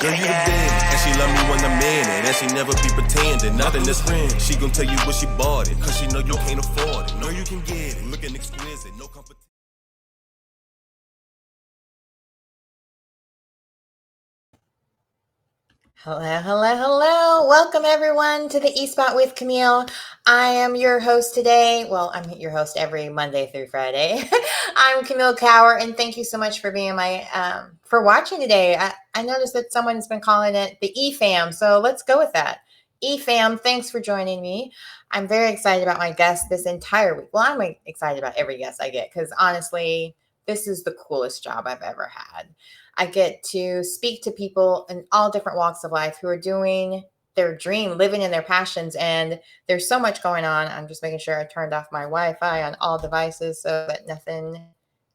Girl, you the man, and she love me when I'm in it, and she never be pretending, nothing is friend. She gon' tell you what she bought it, cause she know you can't afford it. Know you can get it, looking exquisite, no competition. Hello, hello, hello. Welcome everyone to the E-Spot with Camille. I am your host today. Well, I'm your host every Monday through Friday. I'm Camille Cower, and thank you so much for being for watching today. I noticed that someone's been calling it the E-Fam, so let's go with that. E-Fam, thanks for joining me. I'm very excited about my guest this entire week. Well, I'm excited about every guest I get because honestly, this is the coolest job I've ever had. I get to speak to people in all different walks of life who are doing their dream, living in their passions. And there's so much going on. I'm just making sure I turned off my Wi-Fi on all devices so that nothing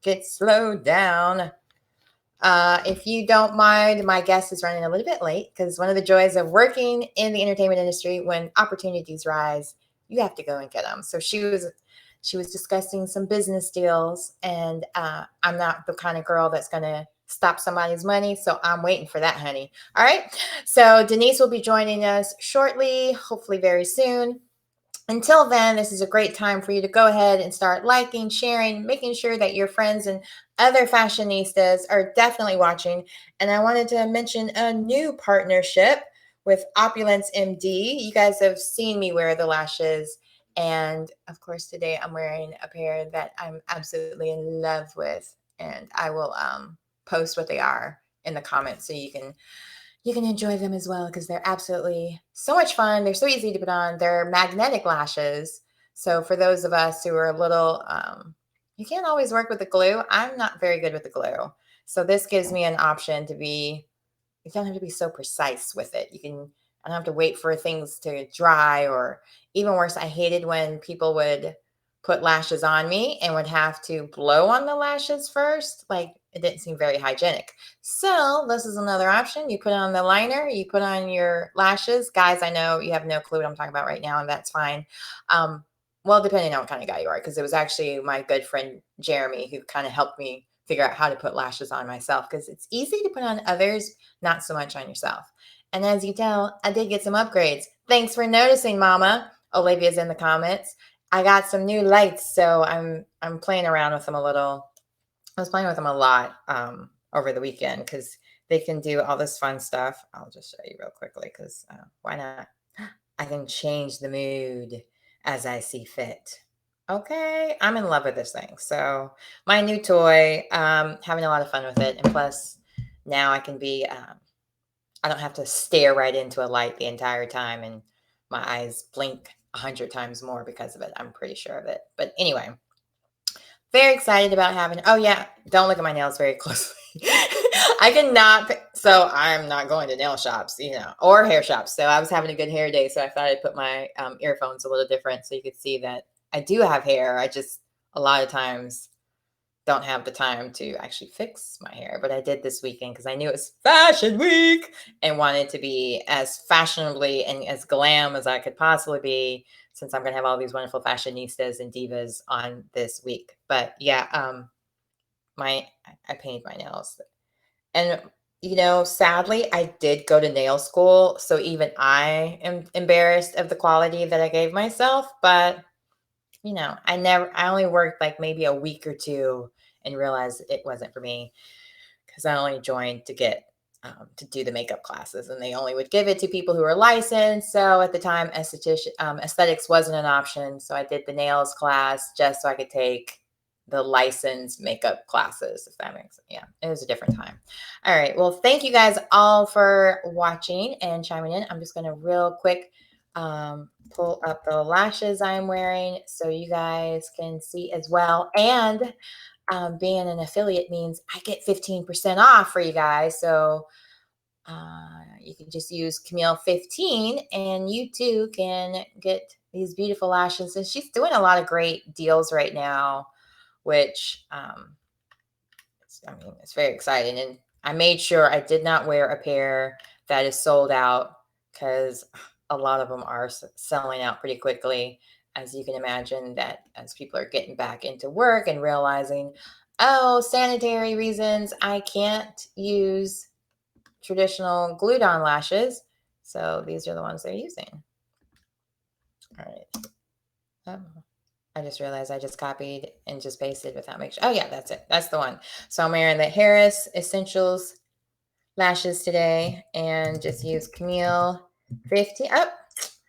gets slowed down. If you don't mind, my guest is running a little bit late because one of the joys of working in the entertainment industry, when opportunities rise, you have to go and get them. So she was discussing some business deals, and I'm not the kind of girl that's going to stop somebody's money. So I'm waiting for that, honey. All right. So Denise will be joining us shortly, hopefully very soon. Until then, this is a great time for you to go ahead and start liking, sharing, making sure that your friends and other fashionistas are definitely watching. And I wanted to mention a new partnership with Opulence MD. You guys have seen me wear the lashes. And of course, today I'm wearing a pair that I'm absolutely in love with. And I will post what they are in the comments so you can enjoy them as well because they're absolutely so much fun. They're so easy to put on. They're magnetic lashes. So for those of us who are a little, you can't always work with the glue. I'm not very good with the glue. So this gives me an option to be, you don't have to be so precise with it. I don't have to wait for things to dry, or even worse, I hated when people would put lashes on me and would have to blow on the lashes first. Like, it didn't seem very hygienic. So this is another option. You put on the liner, you put on your lashes. Guys, I know you have no clue what I'm talking about right now, and that's fine. Well, depending on what kind of guy you are, because it was actually my good friend Jeremy who kind of helped me figure out how to put lashes on myself, because it's easy to put on others, not so much on yourself. And as you tell, I did get some upgrades. Thanks for noticing, Mama. Olivia's in the comments. I got some new lights, so I'm playing around with them a little. I was playing with them a lot over the weekend because they can do all this fun stuff. I'll just show you real quickly because why not? I can change the mood as I see fit. Okay, I'm in love with this thing. So my new toy, having a lot of fun with it. And plus, now I can be, I don't have to stare right into a light the entire time and my eyes blink 100 times more because of it. I'm pretty sure of it. But anyway, very excited about having, oh yeah, don't look at my nails very closely. I cannot, so I'm not going to nail shops, or hair shops. So I was having a good hair day. So I thought I'd put my earphones a little different so you could see that I do have hair. I just, a lot of times, don't have the time to actually fix my hair, but I did this weekend because I knew it was fashion week and wanted to be as fashionably and as glam as I could possibly be, since I'm going to have all these wonderful fashionistas and divas on this week. But yeah, I painted my nails, and sadly, I did go to nail school, so even I am embarrassed of the quality that I gave myself. But I only worked like maybe a week or two and realized it wasn't for me, because I only joined to get to do the makeup classes, and they only would give it to people who are licensed. So at the time, aesthetics wasn't an option. So I did the nails class just so I could take the licensed makeup classes, if that makes sense. Yeah, it was a different time. All right. Well, thank you guys all for watching and chiming in. I'm just going to real quick pull up the lashes I'm wearing so you guys can see as well. And being an affiliate means I get 15% off for you guys. So you can just use Camille15 and you too can get these beautiful lashes. And she's doing a lot of great deals right now, which it's very exciting. And I made sure I did not wear a pair that is sold out, because a lot of them are selling out pretty quickly, as you can imagine, that as people are getting back into work and realizing, oh, sanitary reasons, I can't use traditional glued on lashes. So these are the ones they're using. All right. Oh, I just realized I just copied and just pasted without making sure. Oh yeah, that's it. That's the one. So I'm wearing the Harris Essentials lashes today and just use Camille 50. Oh,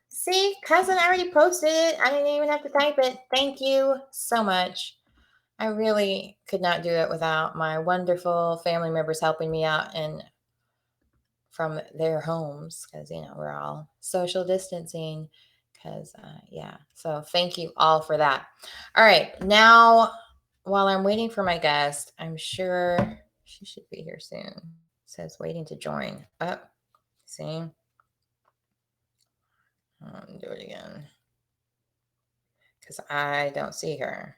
see, cousin already posted it. I didn't even have to type it. Thank you so much. I really could not do it without my wonderful family members helping me out and from their homes because, we're all social distancing because, yeah. So thank you all for that. All right. Now, while I'm waiting for my guest, I'm sure she should be here soon. It says waiting to join. Oh, see? Do it again because I don't see her.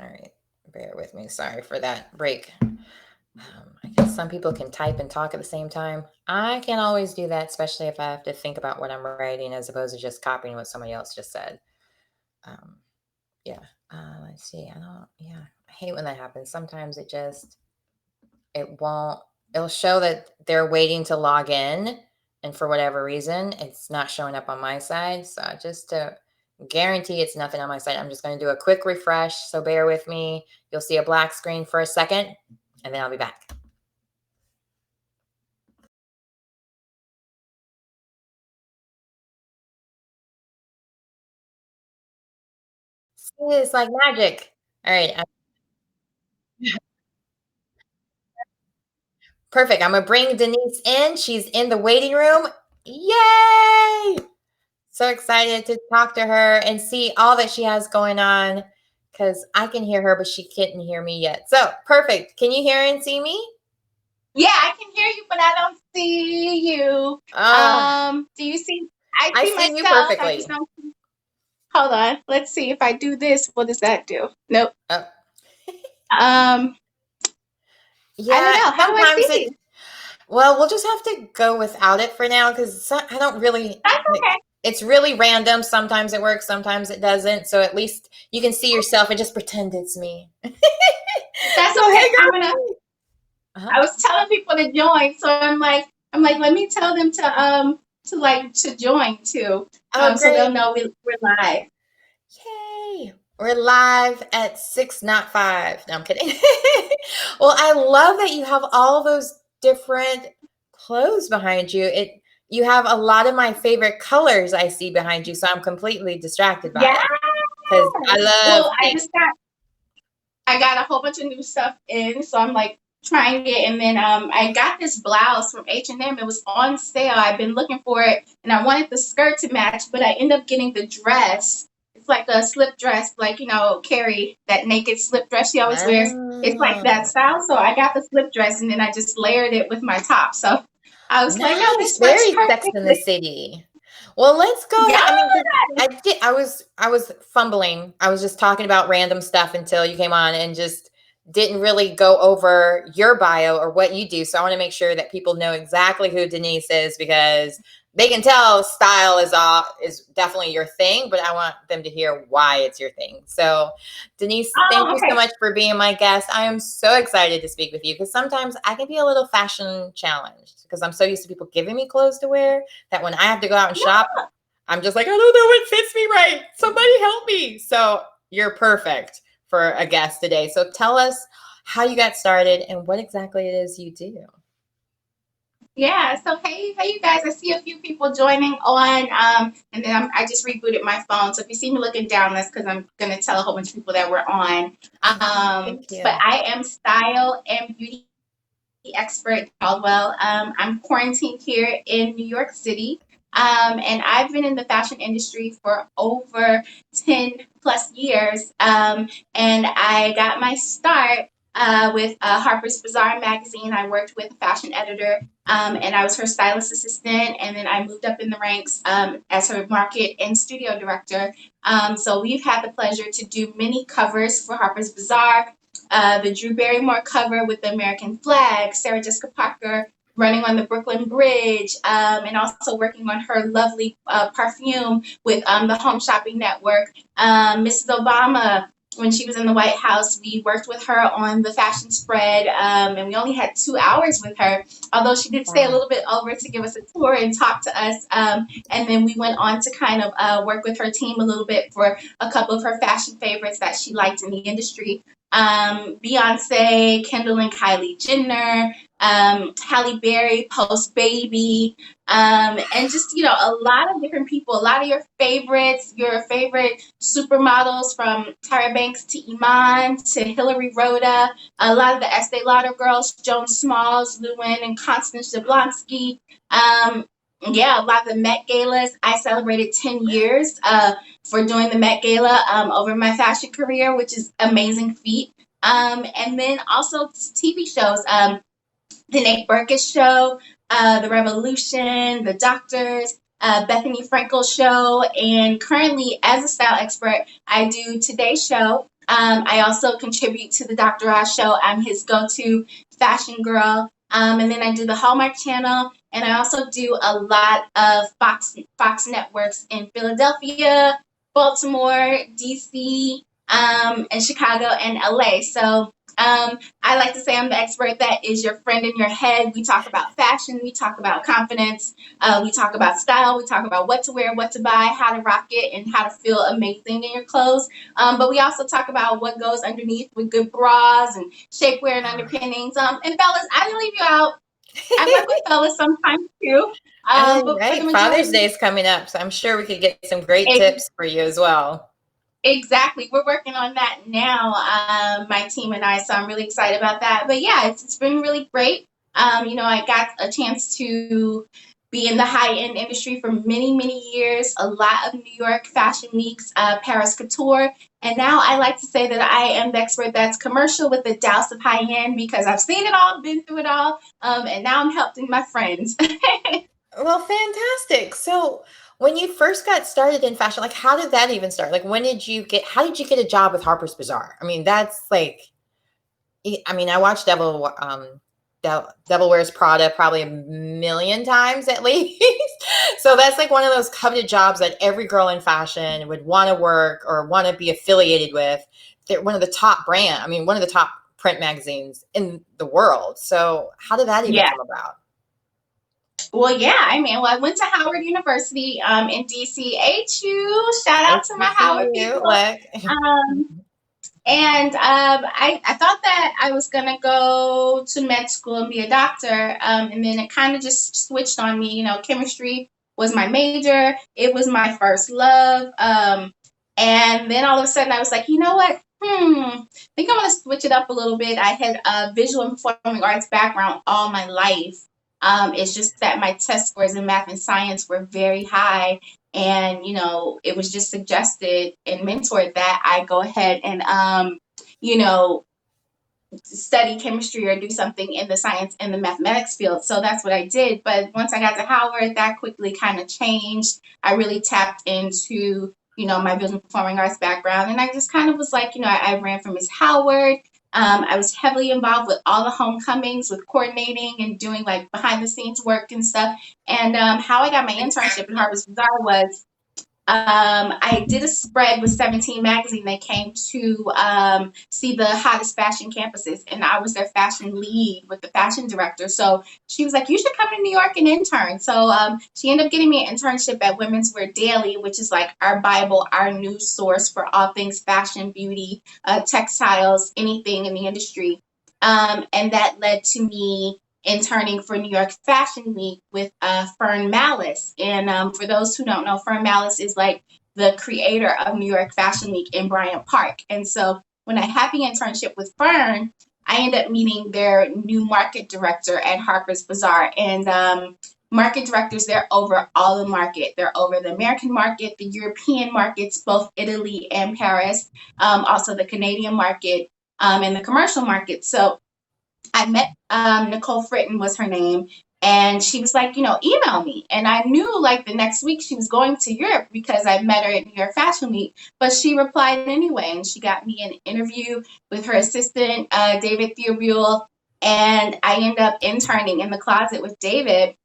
All right, bear with me. Sorry for that break. I guess some people can type and talk at the same time. I can't always do that, especially if I have to think about what I'm writing as opposed to just copying what somebody else just said. Yeah. Let's see. I hate when that happens. Sometimes it'll show that they're waiting to log in. And for whatever reason, it's not showing up on my side. So just to guarantee it's nothing on my side, I'm just going to do a quick refresh. So bear with me. You'll see a black screen for a second, and then I'll be back. See, it's like magic. All right. Perfect. I'm going to bring Denise in. She's in the waiting room. Yay! So excited to talk to her and see all that she has going on because I can hear her, but she couldn't hear me yet. So perfect. Can you hear and see me? Yeah, I can hear you, but I don't see you. Do you see? I see myself. You perfectly. I just don't. Hold on. Let's see if I do this. What does that do? Nope. Oh. Yeah. I don't know. How do I see you? Well, we'll just have to go without it for now because I don't really. That's okay. It's really random. Sometimes it works, sometimes it doesn't. So at least you can see yourself and just pretend it's me. That's okay. I was telling people to join, so I'm like, let me tell them to join too, so they'll know we're live. Yay! We're live at 6, not 5. No, I'm kidding. Well, I love that you have all those different clothes behind you. You have a lot of my favorite colors I see behind you, so I'm completely distracted by it. Because I love. Well, I got a whole bunch of new stuff in, so I'm like trying it, and then I got this blouse from H&M. It was on sale. I've been looking for it, and I wanted the skirt to match, but I ended up getting the dress. It's like a slip dress, like Carrie, that naked slip dress she always wears. It's like that style. So I got the slip dress, and then I just layered it with my top. So I was like, "Oh, this very Sex in the City." Well, let's go. Yeah. I was fumbling. I was just talking about random stuff until you came on and just didn't really go over your bio or what you do. So I want to make sure that people know exactly who Denise is because they can tell style is definitely your thing, but I want them to hear why it's your thing. So Denise, thank you so much for being my guest. I am so excited to speak with you because sometimes I can be a little fashion challenged because I'm so used to people giving me clothes to wear that when I have to go out and shop, I'm just like, I don't know what fits me right. Somebody help me. So you're perfect for a guest today. So tell us how you got started and what exactly it is you do. Yeah, so hey you guys, I see a few people joining on, and then I just rebooted my phone. So if you see me looking down, that's because I'm going to tell a whole bunch of people that we're on. But I am style and beauty expert Caldwell. I'm quarantined here in New York City, and I've been in the fashion industry for over 10 plus years, and I got my start with Harper's Bazaar magazine. I worked with a fashion editor, and I was her stylist assistant, and then I moved up in the ranks as her market and studio director. So we've had the pleasure to do many covers for Harper's Bazaar, the Drew Barrymore cover with the American flag, Sarah Jessica Parker running on the Brooklyn Bridge, and also working on her lovely perfume with the Home Shopping Network, Mrs. Obama, when she was in the White House. We worked with her on the fashion spread, and we only had 2 hours with her, although she did stay a Wow. little bit over to give us a tour and talk to us. And then we went on to kind of work with her team a little bit for a couple of her fashion favorites that she liked in the industry. Beyonce, Kendall and Kylie Jenner, Halle Berry, Post Baby, and just, a lot of different people, a lot of your favorite supermodels, from Tyra Banks to Iman to Hillary Rhoda, a lot of the Estee Lauder girls, Joan Smalls, Luann and Constance Jablonski. Yeah, a lot of the Met Galas. I celebrated 10 years for doing the Met Gala over my fashion career, which is amazing feat. And then also TV shows, the Nate Burkus Show, The Revolution, The Doctors, Bethany Frankel's show, and currently as a style expert, I do Today's Show. I also contribute to the Dr. Oz show. I'm his go-to fashion girl. And then I do the Hallmark Channel, and I also do a lot of Fox networks in Philadelphia, Baltimore, DC, and Chicago and LA. So I like to say I'm the expert that is your friend in your head. We talk about fashion, we talk about confidence, we talk about style, we talk about what to wear, what to buy, how to rock it, and how to feel amazing in your clothes. But we also talk about what goes underneath with good bras and shapewear and underpinnings. And fellas, I didn't leave you out. I work with fellas sometimes too. But Right. for the Father's majority, Day is coming up, so I'm sure we could get some great tips for you as well. exactly. We're working on that now, my team and I, so I'm really excited about that. But yeah, it's been really great. I got a chance to be in the high-end industry for many, many years, a lot of New York fashion weeks, Paris Couture, and now I like to say that I am the expert that's commercial with a douse of high-end, because I've seen it all, been through it all, and now I'm helping my friends. Well, fantastic. So when you first got started in fashion, like how did that even start? Like how did you get a job with Harper's Bazaar? I mean, that's like, I watched Devil Wears Prada probably a million times at least. So that's like one of those coveted jobs that every girl in fashion would want to work or want to be affiliated with. They're one of the top one of the top print magazines in the world. So how did that even Yeah. come about? Well, yeah, I went to Howard University in DC. HU, shout out to my Howard HBCU, people. like, And I thought that I was going to go to med school and be a doctor. And then it kind of just switched on me. Chemistry was my major. It was my first love. And then all of a sudden I was like, you know what? I think I want to switch it up a little bit. I had a visual and performing arts background all my life. It's just that my test scores in math and science were very high. And, it was just suggested and mentored that I go ahead and, study chemistry or do something in the science and the mathematics field. So that's what I did. But once I got to Howard, that quickly kind of changed. I really tapped into, my visual performing arts background. And I just kind of was like, I ran from Miss Howard. I was heavily involved with all the homecomings, with coordinating and doing like behind the scenes work and stuff. And how I got my internship at Harper's Bazaar was I did a spread with 17 magazine. They came to see the hottest fashion campuses, and I was their fashion lead with the fashion director. So she was like, you should come to New York and intern. So she ended up getting me an internship at Women's Wear Daily, which is like our Bible, our news source for all things fashion, beauty, textiles, anything in the industry. And that led to me interning for New York Fashion Week with Fern Malice. And for those who don't know, Fern Malice is like the creator of New York Fashion Week in Bryant Park. And so when I had the internship with Fern, I ended up meeting their new market director at Harper's Bazaar. And market directors, they're over all the market. They're over the American market, the European markets, both Italy and Paris, also the Canadian market, and the commercial market. So I met Nicole Fritton was her name, and she was like, email me. And I knew like the next week she was going to Europe because I met her at New York Fashion Week, but she replied anyway, and she got me an interview with her assistant, David Theobule, and I ended up interning in the closet with David.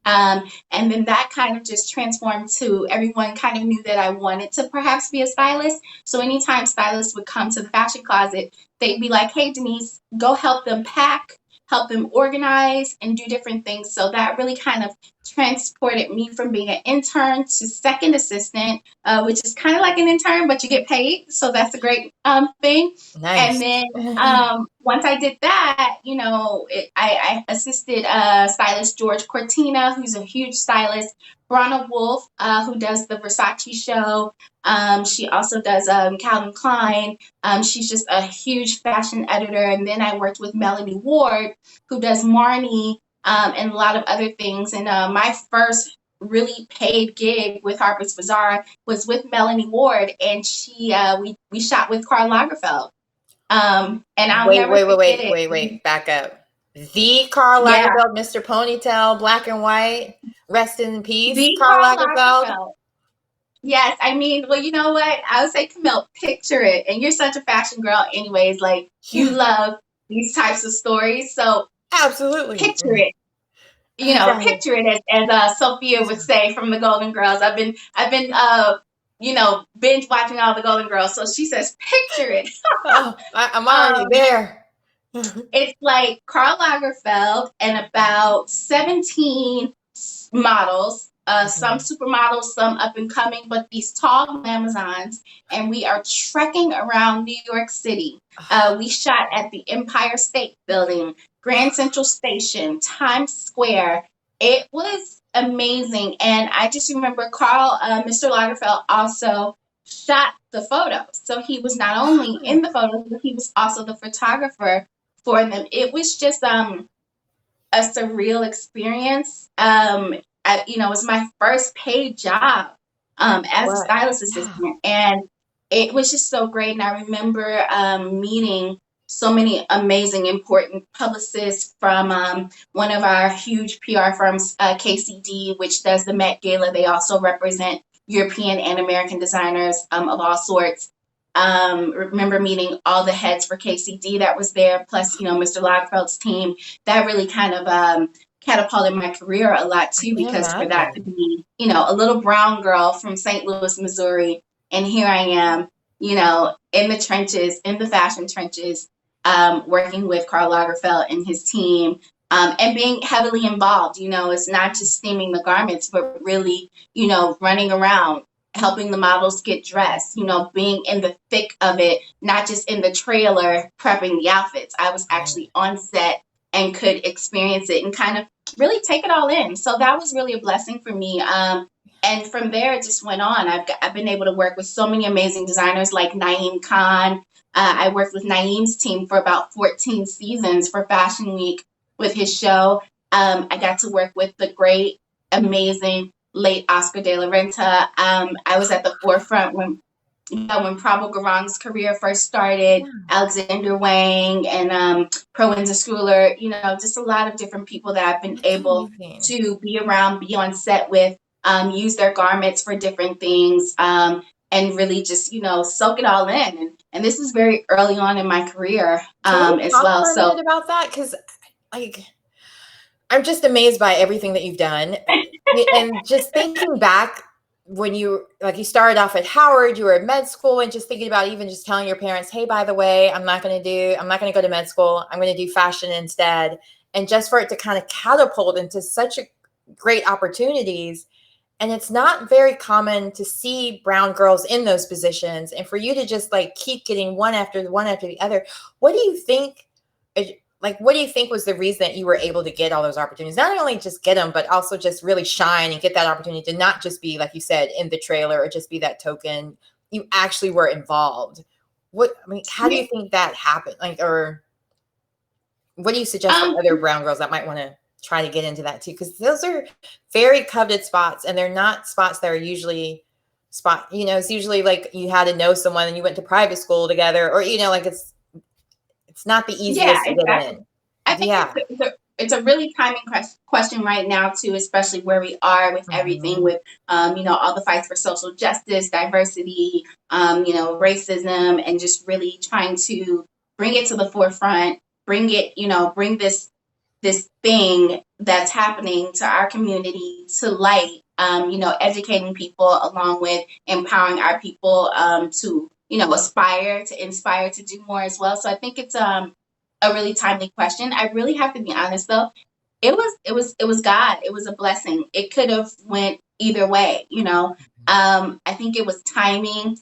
And then that kind of just transformed to everyone kind of knew that I wanted to perhaps be a stylist. So anytime stylists would come to the fashion closet, they'd be like, hey, Denise, go help them pack, help them organize, and do different things. So that really kind of transported me from being an intern to second assistant, which is kind of like an intern, but you get paid. So that's a great thing. Nice. And then once I did that, I assisted stylist George Cortina, who's a huge stylist, Brana Wolf, who does the Versace show. She also does Calvin Klein. She's just a huge fashion editor. And then I worked with Melanie Ward, who does Marnie and a lot of other things. And my first really paid gig with Harper's Bazaar was with Melanie Ward, and we shot with Karl Lagerfeld. And I'll never forget it. Wait, back up. The Karl Lagerfeld, Mr. Ponytail, black and white, rest in peace, The Karl Karl Lagerfeld. Lagerfeld. Yes, I mean, well, you know what? I would say, Camille, picture it. And you're such a fashion girl anyways. Like, you love these types of stories. So absolutely picture it. Picture it as Sophia would say from the Golden Girls. I've been binge watching all the Golden Girls. So she says, picture it. I'm already there. It's like Karl Lagerfeld and about 17 models, some supermodels, some up and coming, but these tall Amazons, and we are trekking around New York City. We shot at the Empire State Building, Grand Central Station, Times Square. It was amazing. And I just remember Mr. Lagerfeld also shot the photos. So he was not only in the photos, but he was also the photographer for them. It was just a surreal experience. It was my first paid job as a stylist assistant, and it was just so great. And I remember meeting so many amazing, important publicists from one of our huge PR firms, KCD, which does the Met Gala. They also represent European and American designers of all sorts. Remember meeting all the heads for KCD that was there, plus, Mr. Lagerfeld's team. That really kind of catapulted my career a lot too, because for that to be, a little brown girl from St. Louis, Missouri, and here I am, in the trenches, in the fashion trenches, working with Karl Lagerfeld and his team, and being heavily involved. It's not just steaming the garments, but really, running around, helping the models get dressed, being in the thick of it, not just in the trailer prepping the outfits. I was actually on set and could experience it and kind of really take it all in. So that was really a blessing for me. And from there, it just went on. I've been able to work with so many amazing designers like Naeem Khan. I worked with Naeem's team for about 14 seasons for Fashion Week with his show. I got to work with the great, amazing, late Oscar de la Renta. I was at the forefront when Prabal Gurung's career first started, Alexander Wang and Proenza Schooler, just a lot of different people that I've been able to be around, be on set with, use their garments for different things, and really just, soak it all in. And this was very early on in my career as well. So about that, because I'm just amazed by everything that you've done. And just thinking back when you started off at Howard, you were at med school, and just thinking about even just telling your parents, hey, by the way, I'm not going to go to med school. I'm going to do fashion instead. And just for it to kind of catapult into such great opportunities. And it's not very common to see brown girls in those positions. And for you to just keep getting one after the other, what do you think? What do you think was the reason that you were able to get all those opportunities? Not only just get them, but also just really shine and get that opportunity to not just be, like you said, in the trailer or just be that token. You actually were involved. How do you think that happened? Or what do you suggest for other brown girls that might want to try to get into that too? Because those are very coveted spots, and they're not spots that are usually it's usually you had to know someone and you went to private school together, or, it's not the easiest to get in. I think it's a really timing question right now too, especially where we are with everything with, all the fights for social justice, diversity, racism, and just really trying to bring it to the forefront, bring this this thing that's happening to our community to light, educating people along with empowering our people to, aspire, to inspire, to do more as well. So I think it's a really timely question. I really have to be honest though. It was God. It was a blessing. It could have went either way, I think it was timing.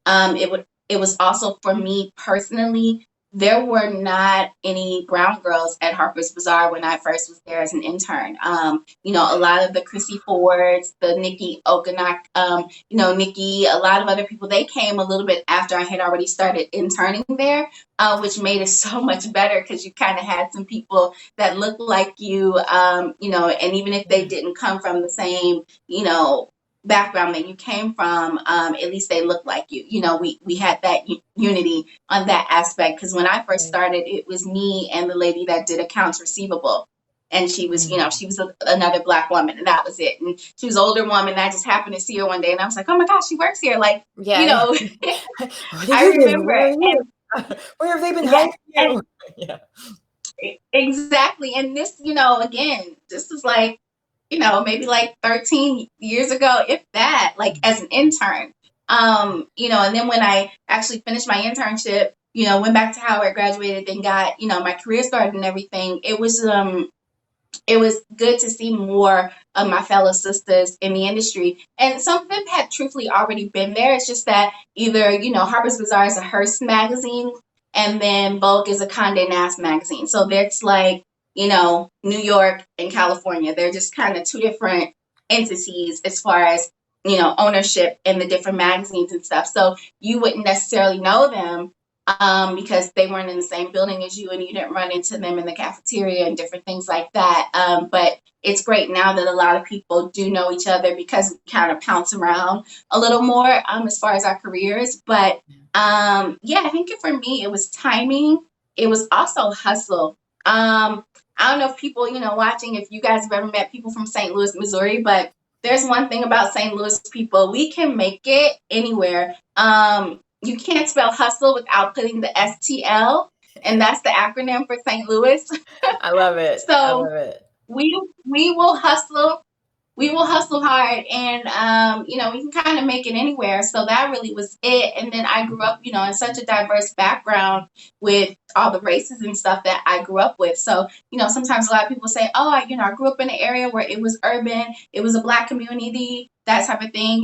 It was also for me personally. There were not any brown girls at Harper's Bazaar when I first was there as an intern. A lot of the Chrissy Fords, the Nikki Okanak, Nikki, a lot of other people, they came a little bit after I had already started interning there, which made it so much better because you kind of had some people that looked like you, and even if they didn't come from the same, background that you came from, at least they looked like you. We had that unity on that aspect, because when I first started, it was me and the lady that did accounts receivable, and she was another Black woman, and that was it. And she was an older woman, and I just happened to see her one day, and I was like, oh my gosh, she works here. What I remember. Where have they been hiding you? Exactly. And this, again, this was like, maybe like 13 years ago, if that, like as an intern. And then when I actually finished my internship, went back to Howard, graduated, and got, my career started and everything. It was good to see more of my fellow sisters in the industry. And some of them had truthfully already been there. It's just that either, Harper's Bazaar is a Hearst magazine, and then Vogue is a Condé Nast magazine. So that's like, New York and California. They're just kind of two different entities as far as, ownership in the different magazines and stuff. So you wouldn't necessarily know them because they weren't in the same building as you, and you didn't run into them in the cafeteria and different things like that. But it's great now that a lot of people do know each other because we kind of pounce around a little more as far as our careers. But I think for me, it was timing. It was also hustle. I don't know if people, watching, if you guys have ever met people from St. Louis, Missouri, but there's one thing about St. Louis people. We can make it anywhere. You can't spell hustle without putting the STL, and that's the acronym for St. Louis. I love it. So I love it. We will hustle. We will hustle hard, and we can kind of make it anywhere. So that really was it. And then I grew up, in such a diverse background with all the races and stuff that I grew up with. So, sometimes a lot of people say, oh, I grew up in an area where it was urban, it was a Black community, that type of thing.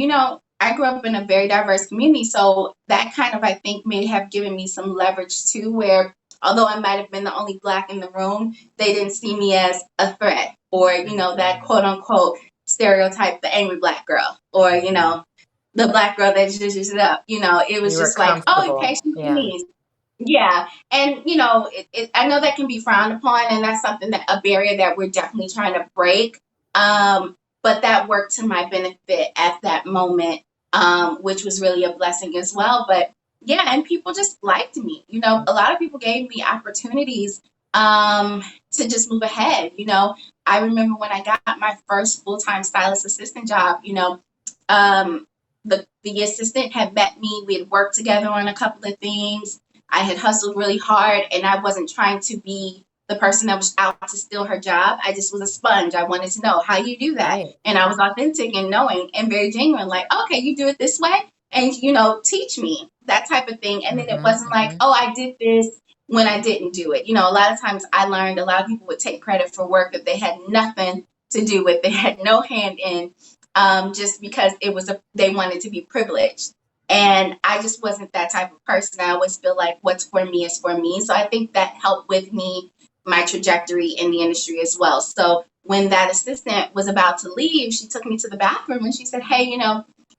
I grew up in a very diverse community. So that kind of, I think, may have given me some leverage too, where although I might have been the only Black in the room, they didn't see me as a threat or, that quote unquote stereotype, the angry Black girl, or, the Black girl that just it up. It was just like, oh, okay, she's Denise. Yeah. And, I know that can be frowned upon, and that's something a barrier that we're definitely trying to break. But that worked to my benefit at that moment, which was really a blessing as well. But yeah, and people just liked me. A lot of people gave me opportunities to just move ahead. I remember when I got my first full-time stylist assistant job, the assistant had met me. We had worked together on a couple of things. I had hustled really hard, and I wasn't trying to be the person that was out to steal her job. I just was a sponge. I wanted to know how you do that. Right. And I was authentic and knowing and very genuine, like, okay, you do it this way, and, teach me, that type of thing. And then it wasn't like, oh, I did this when I didn't do it. A lot of times I learned a lot of people would take credit for work that they had nothing to do with. They had no hand in, just because they wanted to be privileged. And I just wasn't that type of person. I always feel like what's for me is for me. So I think that helped with my trajectory in the industry as well. So when that assistant was about to leave, she took me to the bathroom and she said, hey,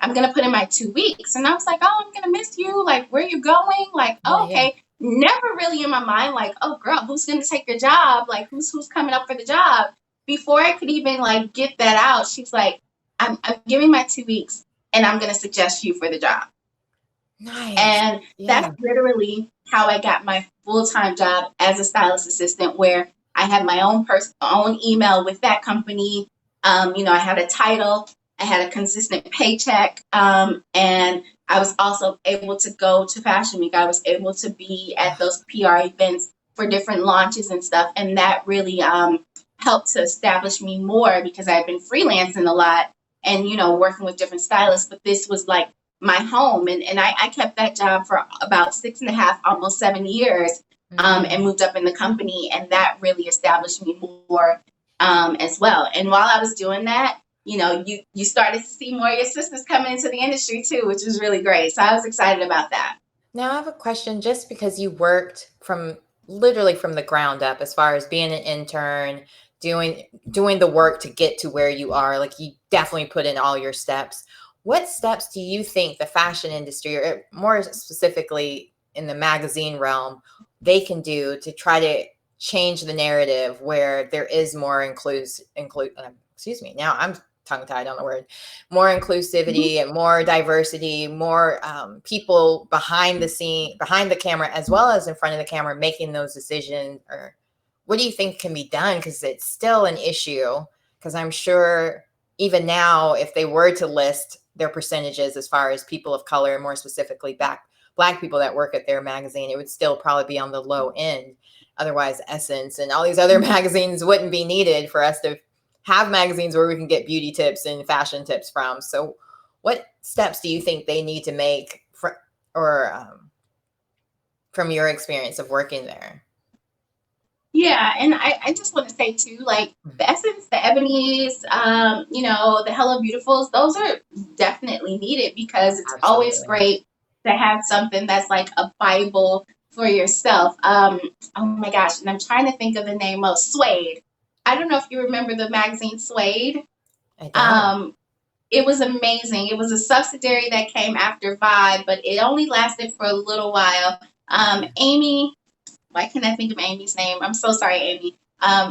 I'm going to put in my 2 weeks. And I was like, oh, I'm going to miss you. Like, where are you going? Like, oh, okay. Yeah. Never really in my mind, like, oh, girl, who's going to take your job? Like, who's coming up for the job? Before I could even like get that out, she's like, I'm giving my 2 weeks and I'm going to suggest you for the job. Nice. And that's literally how I got my full-time job as a stylist assistant, where I had my own email with that company. I had a title, I had a consistent paycheck, and I was also able to go to Fashion Week. I was able to be at those PR events for different launches and stuff. And that really helped to establish me more because I had been freelancing a lot and, working with different stylists. But this was like my home. And I kept that job for about 6.5, almost 7 years, and moved up in the company. And that really established me more as well. And while I was doing that, you started to see more of your sisters coming into the industry too, which was really great. So I was excited about that. Now I have a question, just because you worked literally from the ground up, as far as being an intern, doing the work to get to where you are. Like, you definitely put in all your steps. What steps do you think the fashion industry, or more specifically in the magazine realm, they can do to try to change the narrative where there is more now I'm tongue-tied on the word, more inclusivity and more diversity, more people behind the camera, as well as in front of the camera, making those decisions? Or what do you think can be done? Because it's still an issue, because I'm sure even now, if they were to list their percentages as far as people of color, and more specifically Black people that work at their magazine, it would still probably be on the low end. Otherwise, Essence and all these other magazines wouldn't be needed for us to have magazines where we can get beauty tips and fashion tips from. So what steps do you think they need to make from your experience of working there? Yeah, and I just want to say too, like the Essence, the Ebonies, the Hello Beautifuls, those are definitely needed, because it's always great to have something that's like a Bible for yourself. Oh my gosh, and I'm trying to think of the name of Suede. I don't know if you remember the magazine Suede. I don't. It was amazing. It was a subsidiary that came after Vibe, but it only lasted for a little while. Amy, why can't I think of Amy's name? I'm so sorry, Amy.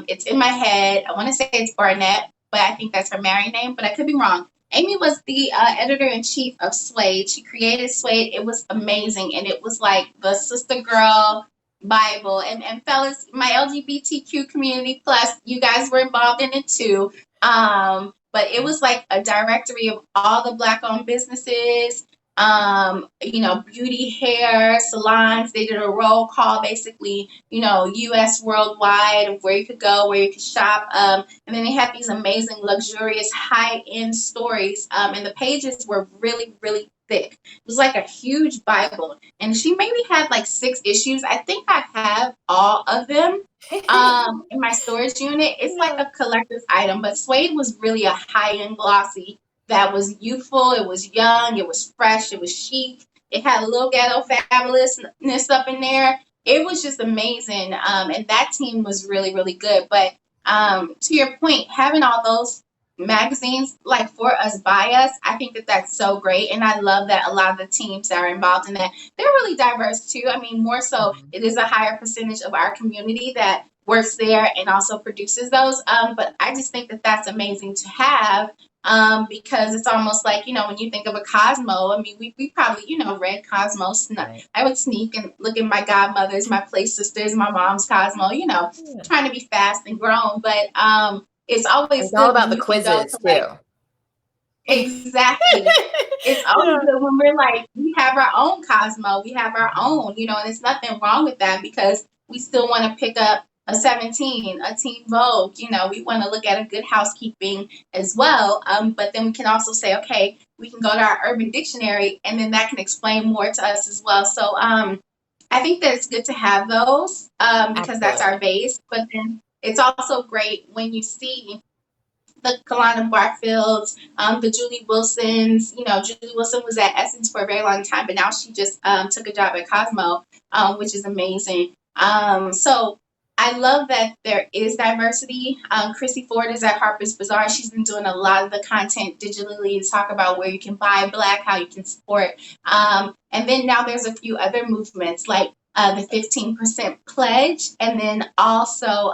It's in my head. I want to say it's Barnett, but I think that's her married name, but I could be wrong. Amy was the editor-in-chief of Suede. She created Suede. It was amazing, and it was like the sister girl Bible. And fellas, my LGBTQ community plus, you guys were involved in it too. But it was like a directory of all the Black-owned businesses, beauty, hair, salons. They did a roll call, basically, U.S. worldwide, of where you could go, where you could shop. And then they had these amazing, luxurious, high-end stories. And the pages were really, really thick. It was like a huge Bible. And she maybe had like 6 issues. I think I have all of them in my storage unit. It's like a collector's item, but Suede was really a high-end glossy that was youthful, it was young, it was fresh, it was chic. It had a little ghetto fabulousness up in there. It was just amazing. And that team was really, really good. But to your point, having all those magazines like for us, by us, I think that that's so great. And I love that a lot of the teams that are involved in that, they're really diverse too. I mean, more so, it is a higher percentage of our community that works there and also produces those. But I just think that that's amazing to have. Because it's almost like, when you think of a Cosmo, I mean, we probably, read Cosmo. Right. I would sneak and look at my godmothers, my play sisters, my mom's Cosmo, trying to be fast and grown. But it's always all about the quizzes too. Exactly. It's always good when we're like, we have our own Cosmo, we have our own, and there's nothing wrong with that, because we still want to pick up a 17, a Teen Vogue, we want to look at a Good Housekeeping as well. But then we can also say, okay, we can go to our Urban Dictionary, and then that can explain more to us as well. So I think that it's good to have those because that's our base. But then it's also great when you see the Kalana Barfields, the Julie Wilsons. Julie Wilson was at Essence for a very long time, but now she just took a job at Cosmo, which is amazing. So I love that there is diversity. Chrissy Ford is at Harper's Bazaar. She's been doing a lot of the content digitally to talk about where you can buy Black, how you can support. And then now there's a few other movements like the 15% pledge, and then also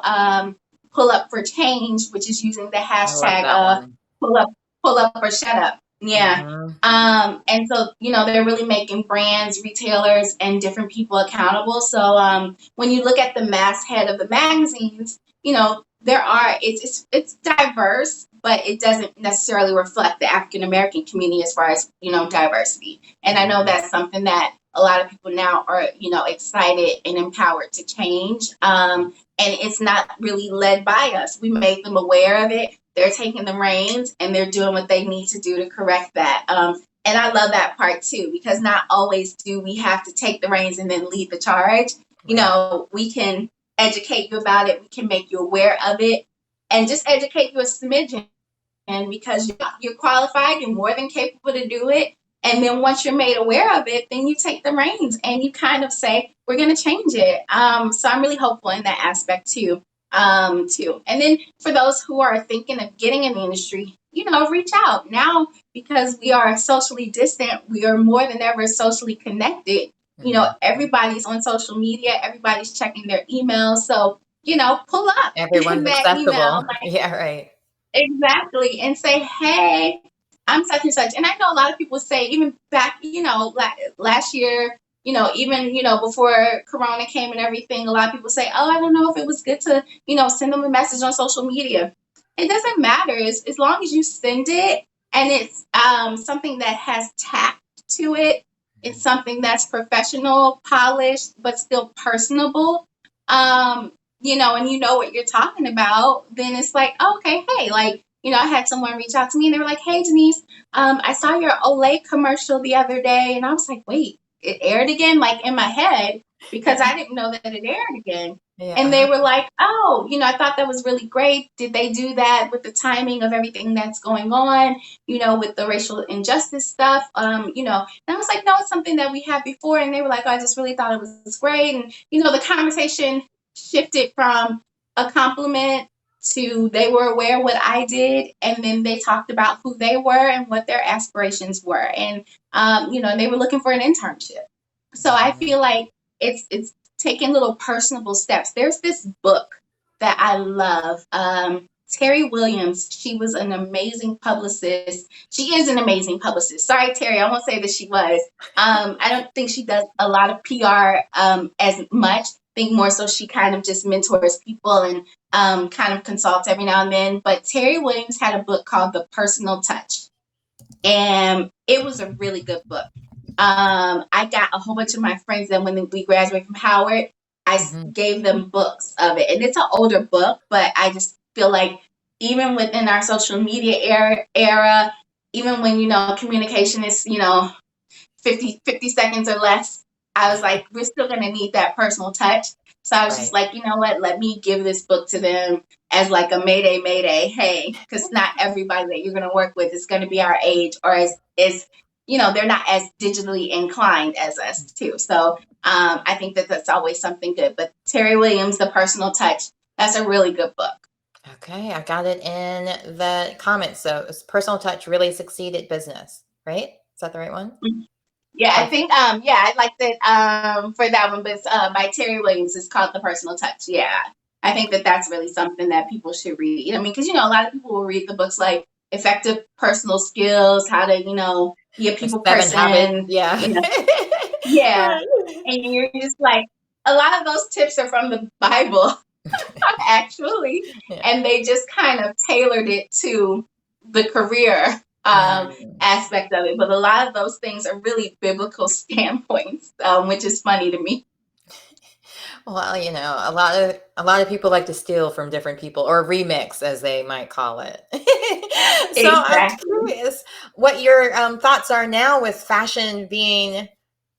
pull up for change, which is using the hashtag pull up or shut up. Yeah. Mm-hmm. And so, they're really making brands, retailers, and different people accountable. So when you look at the masthead of the magazines, it's diverse, but it doesn't necessarily reflect the African American community as far as, diversity. And I know that's something that a lot of people now are, excited and empowered to change. And it's not really led by us. We made them aware of it. They're taking the reins and they're doing what they need to do to correct that. And I love that part too, because not always do we have to take the reins and then lead the charge. We can educate you about it. We can make you aware of it and just educate you a smidgen. And because you're qualified, you're more than capable to do it. And then once you're made aware of it, then you take the reins and you kind of say, we're going to change it. So I'm really hopeful in that aspect too. And then for those who are thinking of getting in the industry, reach out now, because we are socially distant. We are more than ever socially connected. Everybody's on social media. Everybody's checking their emails. So, pull up Everyone's that accessible. email. Yeah, right. Exactly. And say, hey, I'm such and such. And I know a lot of people say, even back, last year, even, before Corona came and everything, a lot of people say, oh, I don't know if it was good to, send them a message on social media. It doesn't matter. As long as you send it and it's something that has tact to it. It's something that's professional, polished, but still personable. And you know what you're talking about, then it's like, oh, okay, hey, like, I had someone reach out to me and they were like, hey, Denise, I saw your Olay commercial the other day. And I was like, wait, it aired again? Like in my head, because I didn't know that it aired again. Yeah. And they were like, oh, I thought that was really great. Did they do that with the timing of everything that's going on, with the racial injustice stuff? And I was like, no, it's something that we had before. And they were like, oh, I just really thought it was great. And, the conversation shifted from a compliment to they were aware what I did, and then they talked about who they were and what their aspirations were, and they were looking for an internship. So I feel like it's taking little personable steps. There's this book that I love. Terrie Williams, she was an amazing publicist. She is an amazing publicist. Sorry, Terrie, I won't say that she was. I don't think she does a lot of PR as much. I think more so she kind of just mentors people and kind of consults every now and then. But Terrie Williams had a book called The Personal Touch. And it was a really good book. I got a whole bunch of my friends that when we graduated from Howard, I gave them books of it. And it's an older book, but I just feel like even within our social media era, even when, communication is, 50 seconds or less, I was like, we're still going to need that personal touch. So I was just like, you know what, let me give this book to them as like a Mayday, hey, because not everybody that you're going to work with is going to be our age or is they're not as digitally inclined as us too. So I think that's always something good. But Terrie Williams, The Personal Touch, that's a really good book. Okay, I got it in the comments. So it's Personal Touch Really Succeed at Business, right? Is that the right one? Yeah, I think, I liked it for that one, but it's by Terrie Williams. It's called The Personal Touch. Yeah, I think that's really something that people should read. I mean, because, a lot of people will read the books like Effective Personal Skills, how to, be a people person. Yeah. Yeah. And you're just like, a lot of those tips are from the Bible, actually. Yeah. And they just kind of tailored it to the career aspect of it. But a lot of those things are really biblical standpoints, which is funny to me. Well, a lot of people like to steal from different people, or remix, as they might call it. So exactly. I'm curious what your thoughts are now with fashion being,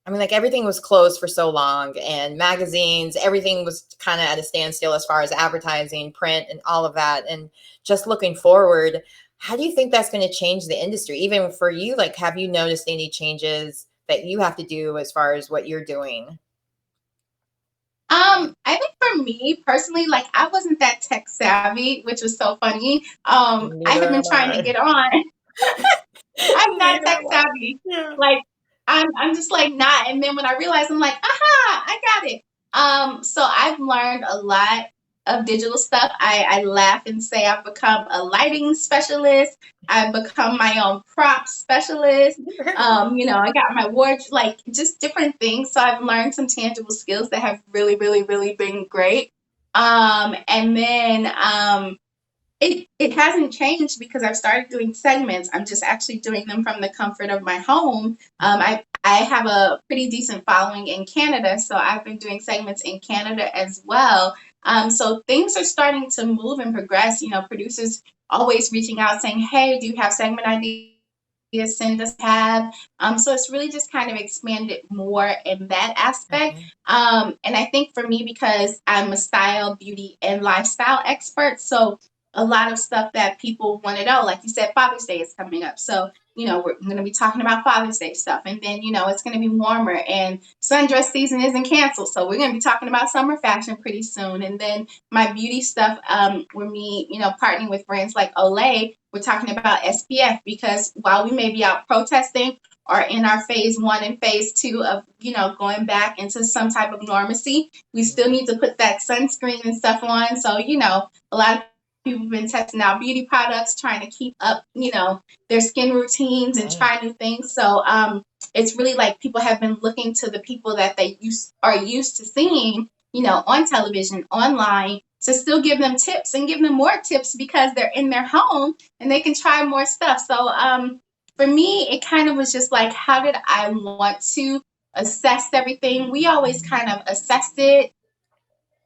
like everything was closed for so long, and magazines, everything was kind of at a standstill as far as advertising, print, and all of that. And just looking forward, how do you think that's going to change the industry? Even for you, like, have you noticed any changes that you have to do as far as what you're doing? I think for me personally, like, I wasn't that tech savvy, which was so funny. I have been trying to get on. I'm not tech savvy. Yeah. Like, I'm just like not. And then when I realized, I'm like, aha, I got it. So I've learned a lot of digital stuff. I laugh and say I've become a lighting specialist. I've become my own prop specialist. I got my wardrobe, like just different things. So I've learned some tangible skills that have really, really, really been great. And then It hasn't changed because I've started doing segments. I'm just actually doing them from the comfort of my home. I have a pretty decent following in Canada, so I've been doing segments in Canada as well. So things are starting to move and progress. You know, producers always reaching out saying, "Hey, do you have segment ideas? Send us have." So it's really just kind of expanded more in that aspect. Okay. And I think for me, because I'm a style, beauty, and lifestyle expert, so a lot of stuff that people want to know, like you said, Father's Day is coming up. So, you know, we're going to be talking about Father's Day stuff. And then, you know, it's going to be warmer and sundress season isn't canceled. So we're going to be talking about summer fashion pretty soon. And then my beauty stuff, with me, you know, partnering with brands like Olay, we're talking about SPF, because while we may be out protesting or in our phase 1 and phase 2 of, you know, going back into some type of normalcy, we still need to put that sunscreen and stuff on. So, you know, a lot of people have been testing out beauty products, trying to keep up, you know, their skin routines and try new things. So it's really like people have been looking to the people that they are used to seeing, you know, on television, online, to still give them tips and give them more tips because they're in their home and they can try more stuff. So for me, it kind of was just like, how did I want to assess everything? We always kind of assessed it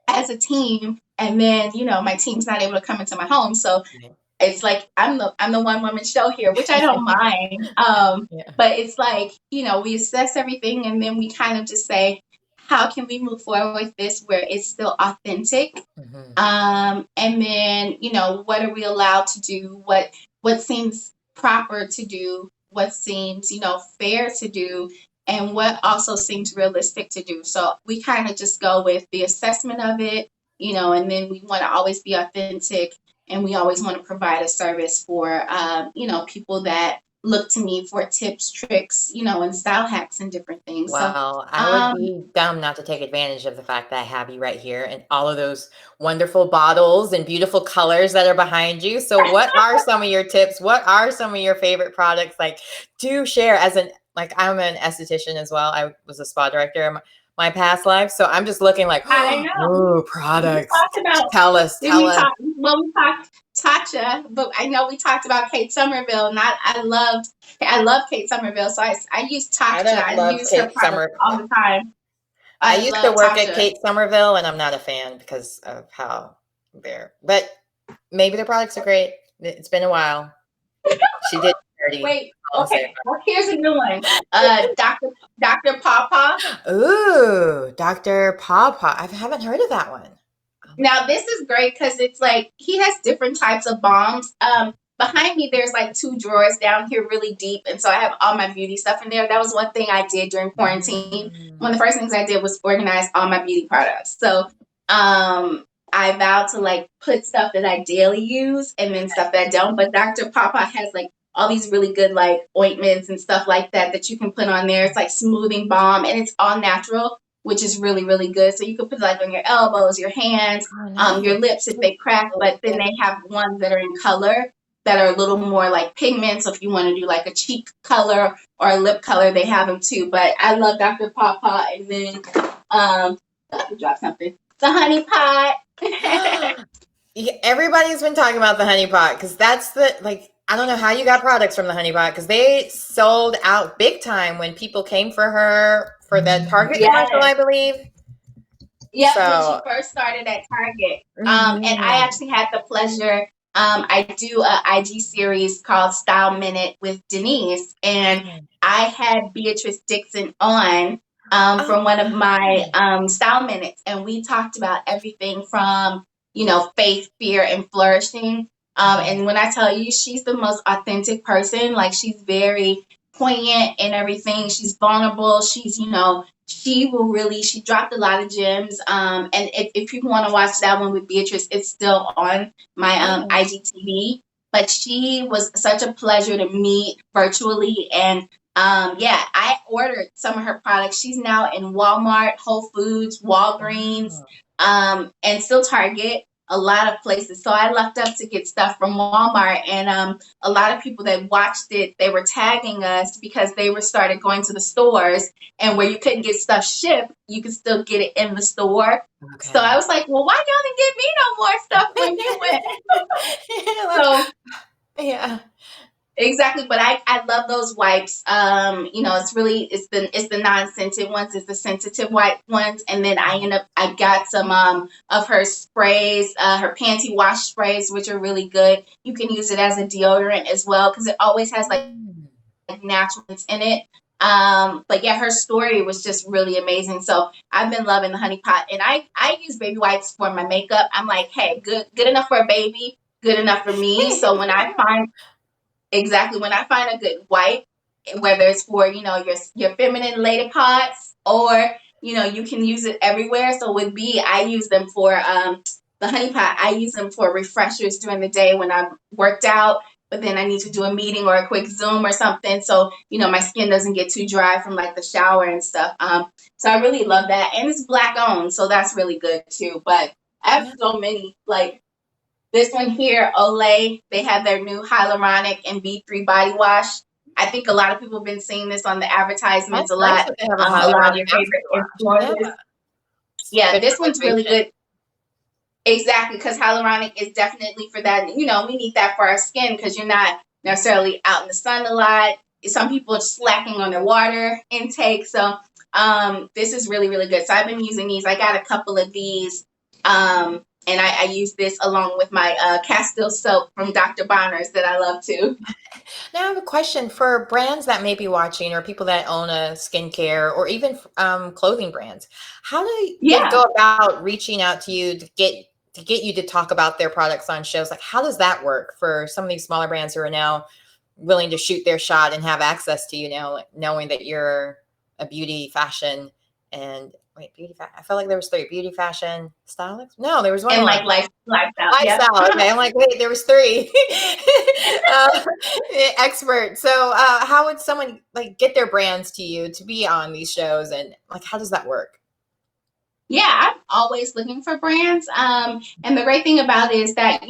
as a team, and then, you know, my team's not able to come into my home, so it's like I'm the one woman show here, which I don't mind. Yeah. But it's like, you know, we assess everything and then we kind of just say, how can we move forward with this where it's still authentic? And then, you know, what are we allowed to do? What seems proper to do? What seems, you know, fair to do? And what also seems realistic to do? So we kind of just go with the assessment of it, you know, and then we want to always be authentic, and we always want to provide a service for, you know, people that look to me for tips, tricks, you know, and style hacks and different things. Well, So, I would be dumb not to take advantage of the fact that I have you right here and all of those wonderful bottles and beautiful colors that are behind you. So what are some of your tips? What are some of your favorite products? Like, do share. Like, I'm an esthetician as well. I was a spa director in my past life. So I'm just looking like, I know. ooh, We products. talked about Tell us. we talked Tatcha, but I know we talked about Kate Somerville, and I love Kate Somerville, so I use I Tatcha. don't I love use her Kate products Somerville. all the time. I I used to love work at Tatcha. Kate Somerville, and I'm not a fan because of how but maybe the products are great. It's been a while. She did dirty. Wait, I'll say okay. Well, here's a new one. Dr. Pawpaw. that. Ooh, Dr. Pawpaw. I haven't heard of that one. Now this is great because it's like he has different types of balms. Behind me, there's like 2 drawers down here really deep, and so I have all my beauty stuff in there. That was one thing I did during quarantine. One of the first things I did was organize all my beauty products. So I vowed to like put stuff that I daily use and then stuff that I don't. But Dr. Papa has like all these really good like ointments and stuff like that that you can put on there. It's like smoothing balm, and it's all natural, which is really, really good. So you can put it like on your elbows, your hands, your lips if they crack, but then they have ones that are in color that are a little more like pigments. So if you want to do like a cheek color or a lip color, they have them too. But I love Dr. Pawpaw. And then I have to drop something. The honey pot. Everybody's been talking about the honey pot because that's I don't know how you got products from the honey pot because they sold out big time when people came for her for that Target commercial, I believe. Yeah, when she first started at Target. And I actually had the pleasure. I do a IG series called Style Minute with Denise, and I had Beatrice Dixon on for one of my Style Minutes, and we talked about everything from, you know, faith, fear, and flourishing. And when I tell you, she's the most authentic person. Like, she's very poignant in everything. She's vulnerable. She's, you know, she dropped a lot of gems. And if people want to watch that one with Beatrice, it's still on my IGTV. But she was such a pleasure to meet virtually. And I ordered some of her products. She's now in Walmart, Whole Foods, Walgreens, and still Target. a lot of places. So I left up to get stuff from Walmart, and a lot of people that watched it, they were tagging us because they were started going to the stores, and where you couldn't get stuff shipped, you could still get it in the store. So I Okay. was like, well, why y'all didn't give me no more stuff when you went? So Yeah. exactly, but I love those wipes. It's the non-scented ones, it's the sensitive white ones, and then I got some of her sprays, her panty wash sprays, which are really good. You can use it as a deodorant as well because it always has like naturals in it. But yeah, her story was just really amazing. So I've been loving the honey pot, and I use baby wipes for my makeup. I'm like, hey, good enough for a baby, good enough for me. So when I find a good wipe, whether it's for, your feminine lady pots, or, you can use it everywhere. So with B, I use them for the honey pot. I use them for refreshers during the day when I'm worked out, but then I need to do a meeting or a quick Zoom or something. So, my skin doesn't get too dry from like the shower and stuff. So I really love that. And it's Black owned. So that's really good too. But I have so many, like, this one here, Olay, they have their new hyaluronic and B3 body wash. I think a lot of people have been seeing this on the advertisements That's a nice lot. that they have a A lot of your hyaluronic favorite acid wash. influencers. Yeah, Good this for one's really hydration. good. Exactly, because hyaluronic is definitely for that. We need that for our skin because you're not necessarily out in the sun a lot. Some people are slacking on their water intake. So this is really, really good. So I've been using these. I got a couple of these. And I use this along with my Castile soap from Dr. Bonner's that I love too. Now I have a question for brands that may be watching, or people that own a skincare or even clothing brands. How do they Yeah. go about reaching out to you to get you to talk about their products on shows? Like, how does that work for some of these smaller brands who are now willing to shoot their shot and have access to you now, knowing that you're a beauty, fashion, and I felt like there was three: beauty, fashion, stylist. No, there was one And more. like lifestyle. Yep. Lifestyle. Okay, I'm like, wait, there was three. uh, Expert. So, how would someone like get their brands to you to be on these shows, and like, how does that work? Yeah, I'm always looking for brands. And the great thing about it is that,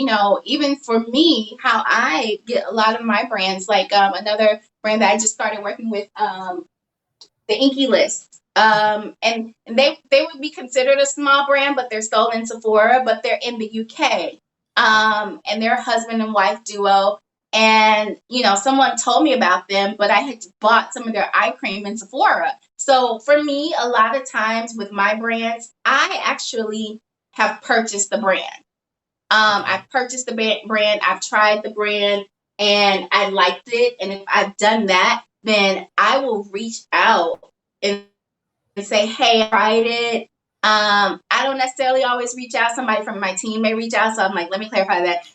even for me, how I get a lot of my brands, like another brand that I just started working with, the Inky List. And they would be considered a small brand, but they're sold in Sephora, but they're in the UK. And they're a husband and wife duo. And, someone told me about them, but I had bought some of their eye cream in Sephora. So for me, a lot of times with my brands, I actually have purchased the brand. I've purchased the brand, I've tried the brand, and I liked it. And if I've done that, then I will reach out and say, hey, I tried it. I don't necessarily always reach out. Somebody from my team may reach out. So I'm like, let me clarify that.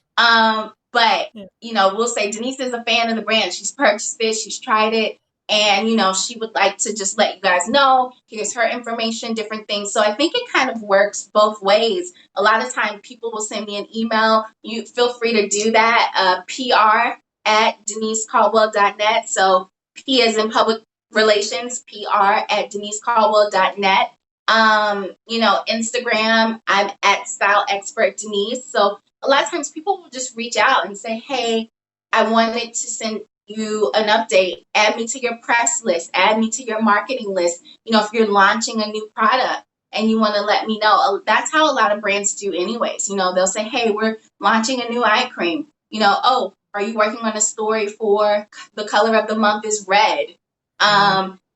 But, Yeah. we'll say Denise is a fan of the brand. She's purchased it. She's tried it. And, she would like to just let you guys know, here's her information, different things. So I think it kind of works both ways. A lot of time people will send me an email. You feel free to do that. PR@denisecaldwell.net. So P as in public relations, PR@denisecaldwell.net. Instagram, I'm at Style Expert Denise. So a lot of times people will just reach out and say, hey, I wanted to send you an update. Add me to your press list, add me to your marketing list. If you're launching a new product and you want to let me know. That's how a lot of brands do anyways. They'll say, hey, we're launching a new eye cream. Oh, are you working on a story for the color of the month is red?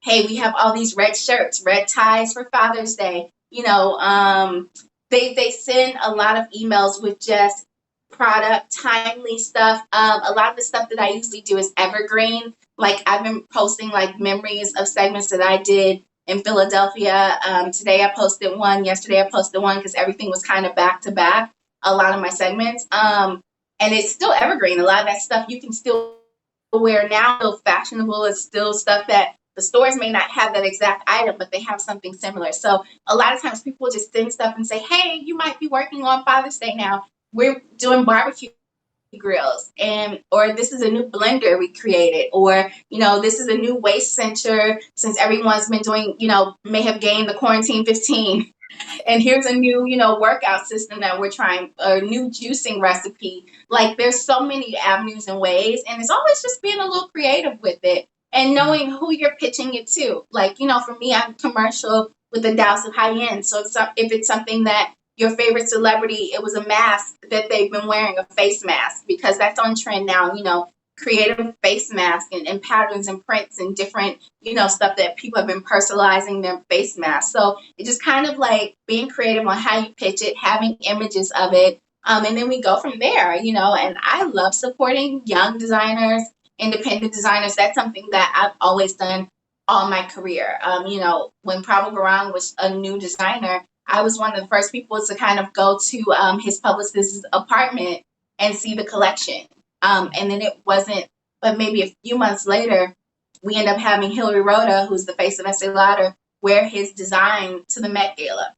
Hey, we have all these red shirts, red ties for Father's Day. They send a lot of emails with just product, timely stuff. A lot of the stuff that I usually do is evergreen. Like I've been posting like memories of segments that I did in Philadelphia. Today I posted one. Yesterday I posted one because everything was kind of back to back. A lot of my segments, and it's still evergreen. A lot of that stuff you can still wear now. Still fashionable. It's still stuff that the stores may not have that exact item, but they have something similar. So a lot of times people just send stuff and say, hey, you might be working on Father's Day now. We're doing barbecue grills, or this is a new blender we created, or this is a new waist cincher since everyone's been doing, may have gained the quarantine 15. And here's a new, workout system that we're trying, a new juicing recipe. Like there's so many avenues and ways, and it's always just being a little creative with it and knowing who you're pitching it to. Like, for me, I'm commercial with a douse of high end. So if it's something that your favorite celebrity, it was a mask that they've been wearing, a face mask, because that's on trend now, creative face mask and patterns and prints and different, stuff that people have been personalizing their face mask. So it's just kind of like being creative on how you pitch it, having images of it. And then we go from there, and I love supporting young designers, independent designers. That's something that I've always done all my career. When Prabhu Garang was a new designer, I was one of the first people to kind of go to his publicist's apartment and see the collection. And then it wasn't, but maybe a few months later, we end up having Hillary Rhoda, who's the face of Estee Lauder, wear his design to the Met Gala.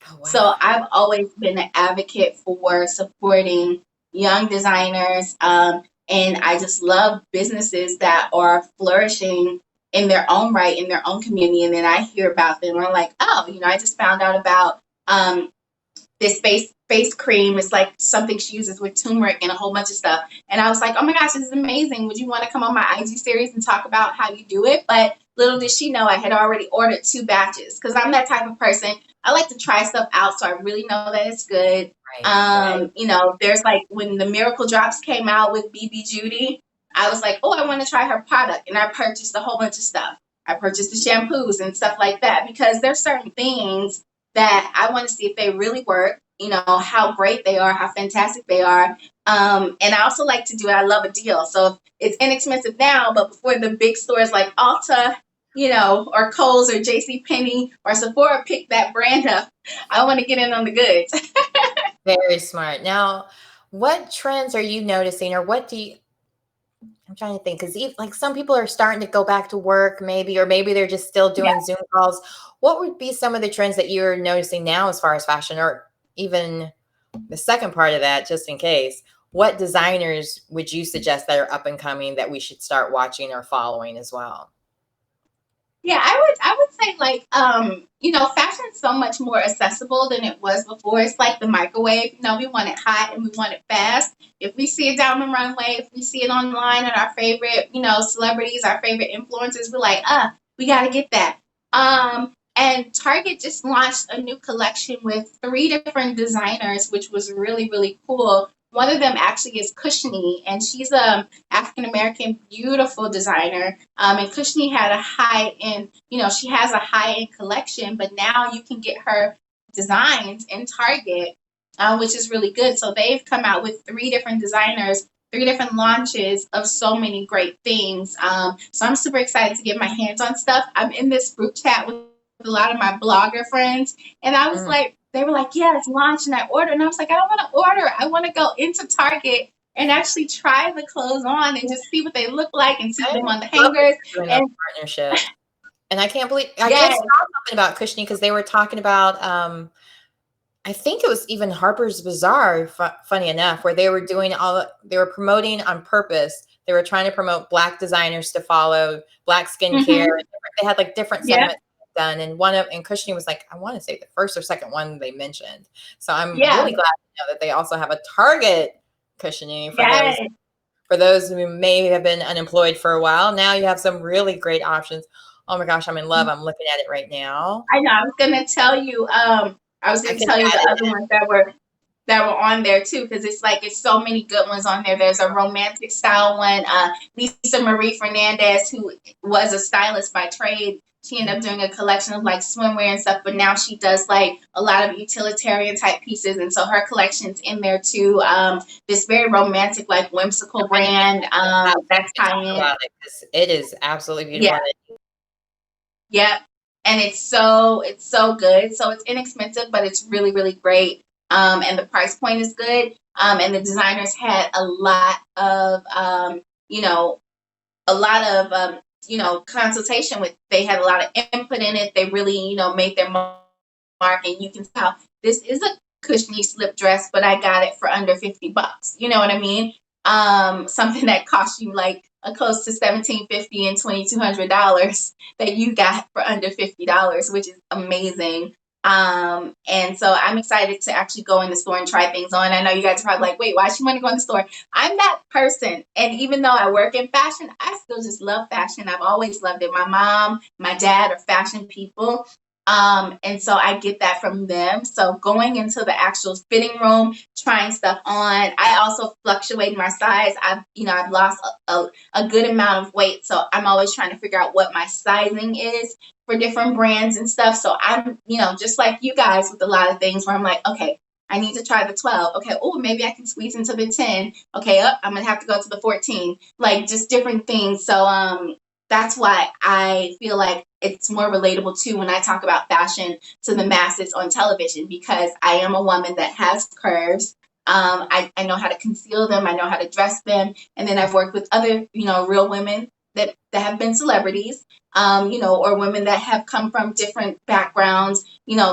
Oh, wow. So I've always been an advocate for supporting young designers. And I just love businesses that are flourishing in their own right, in their own community. And then I hear about them and I'm like, oh, I just found out about this face cream. It's like something she uses with turmeric and a whole bunch of stuff. And I was like, oh my gosh, this is amazing. Would you want to come on my IG series and talk about how you do it? But little did she know I had already ordered 2 batches, because I'm that type of person. I like to try stuff out so I really know that it's good. Right. There's like when the Miracle Drops came out with BB Judy, I was like, oh, I want to try her product. And I purchased a whole bunch of stuff. I purchased the shampoos and stuff like that, because there's certain things that I want to see if they really work, how great they are, how fantastic they are. And I also like to do it. I love a deal. So it's inexpensive now, but before the big stores like Ulta, or Kohl's or JCPenney or Sephora pick that brand up, I want to get in on the goods. Very smart. Now, what trends are you noticing, or I'm trying to think, because like some people are starting to go back to work or maybe they're just still doing Zoom calls. What would be some of the trends that you're noticing now as far as fashion, or even the second part of that, just in case, what designers would you suggest that are up and coming that we should start watching or following as well? Yeah, I would say like, fashion's so much more accessible than it was before. It's like the microwave, we want it hot and we want it fast. If we see a diamond runway, if we see it online and our favorite, celebrities, our favorite influencers, we're like, we got to get that. And Target just launched a new collection with 3 different designers, which was really, really cool. One of them actually is Cushiony, and she's a African-American, beautiful designer. And Cushiony had a high-end, she has a high-end collection, but now you can get her designs in Target, which is really good. So they've come out with 3 different designers, 3 different launches of so many great things. So I'm super excited to get my hands on stuff. I'm in this group chat with a lot of my blogger friends, and I was like, they were like, yeah, it's launched, and I ordered. And I was like, I don't want to order. I want to go into Target and actually try the clothes on and just see what they look like and see them on the hangers. And partnership. And I can't believe I just saw something about Cushiony, because they were talking about I think it was even Harper's Bazaar, funny enough, where they were doing they were promoting on purpose. They were trying to promote Black designers to follow, Black skincare. They had like different segments done, and and Cushiony was like, I want to say the first or second one they mentioned. So I'm really glad to know that they also have a Target Cushiony for those who may have been unemployed for a while. Now you have some really great options. Oh my gosh, I'm in love. I'm looking at it right now. I know. I was gonna tell you. I was gonna tell you the other ones that were on there too, because it's so many good ones on there. There's a romantic style one. Lisa Marie Fernandez, who was a stylist by trade, she ended up doing a collection of like swimwear and stuff, but now she does like a lot of utilitarian type pieces, and so her collection's in there too. This very romantic, like whimsical brand. That's high end. It is absolutely beautiful. Yeah. And it's so good. So it's inexpensive, but it's really, really great. And the price point is good. And the designers had a lot of, consultation with, they had a lot of input in it. They really, made their mark, and you can tell this is a cushiony slip dress, but I got it for under $50. You know what I mean? Something that cost you like close to $1,750 and $2,200 that you got for under $50, which is amazing. And so I'm excited to actually go in the store and try things on. I know you guys are probably like, wait, why she want to go in the store? I'm that person. And even though I work in fashion, I still just love fashion. I've always loved it. My mom, my dad are fashion people. And so I get that from them. So going into the actual fitting room, trying stuff on, I also fluctuate my size. I've lost a good amount of weight. So I'm always trying to figure out what my sizing is for different brands and stuff. So I'm, just like you guys with a lot of things where I'm like, okay, I need to try the 12. Okay, oh, maybe I can squeeze into the 10. Okay, I'm gonna have to go to the 14. Like just different things. So that's why I feel like it's more relatable too when I talk about fashion to the masses on television, because I am a woman that has curves. I know how to conceal them. I know how to dress them. And then I've worked with other, real women that have been celebrities, or women that have come from different backgrounds,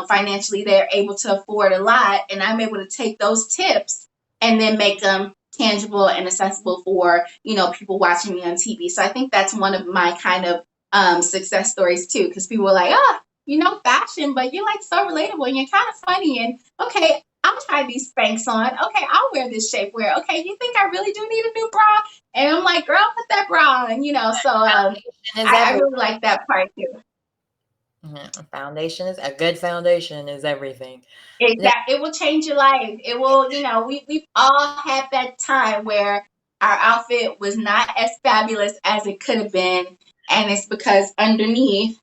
financially, they're able to afford a lot. And I'm able to take those tips and then make them tangible and accessible for, people watching me on TV. So I think that's one of my kind of success stories too, because people were like, fashion, but you're like so relatable and you're kind of funny. And okay, I'll try these Spanx on. Okay, I'll wear this shapewear. Okay, you think I really do need a new bra? And I'm like, girl, put that bra on, So I really like that part too. Foundation is a good foundation is everything. Exactly. It will change your life. It will, we've all had that time where our outfit was not as fabulous as it could have been. And it's because underneath,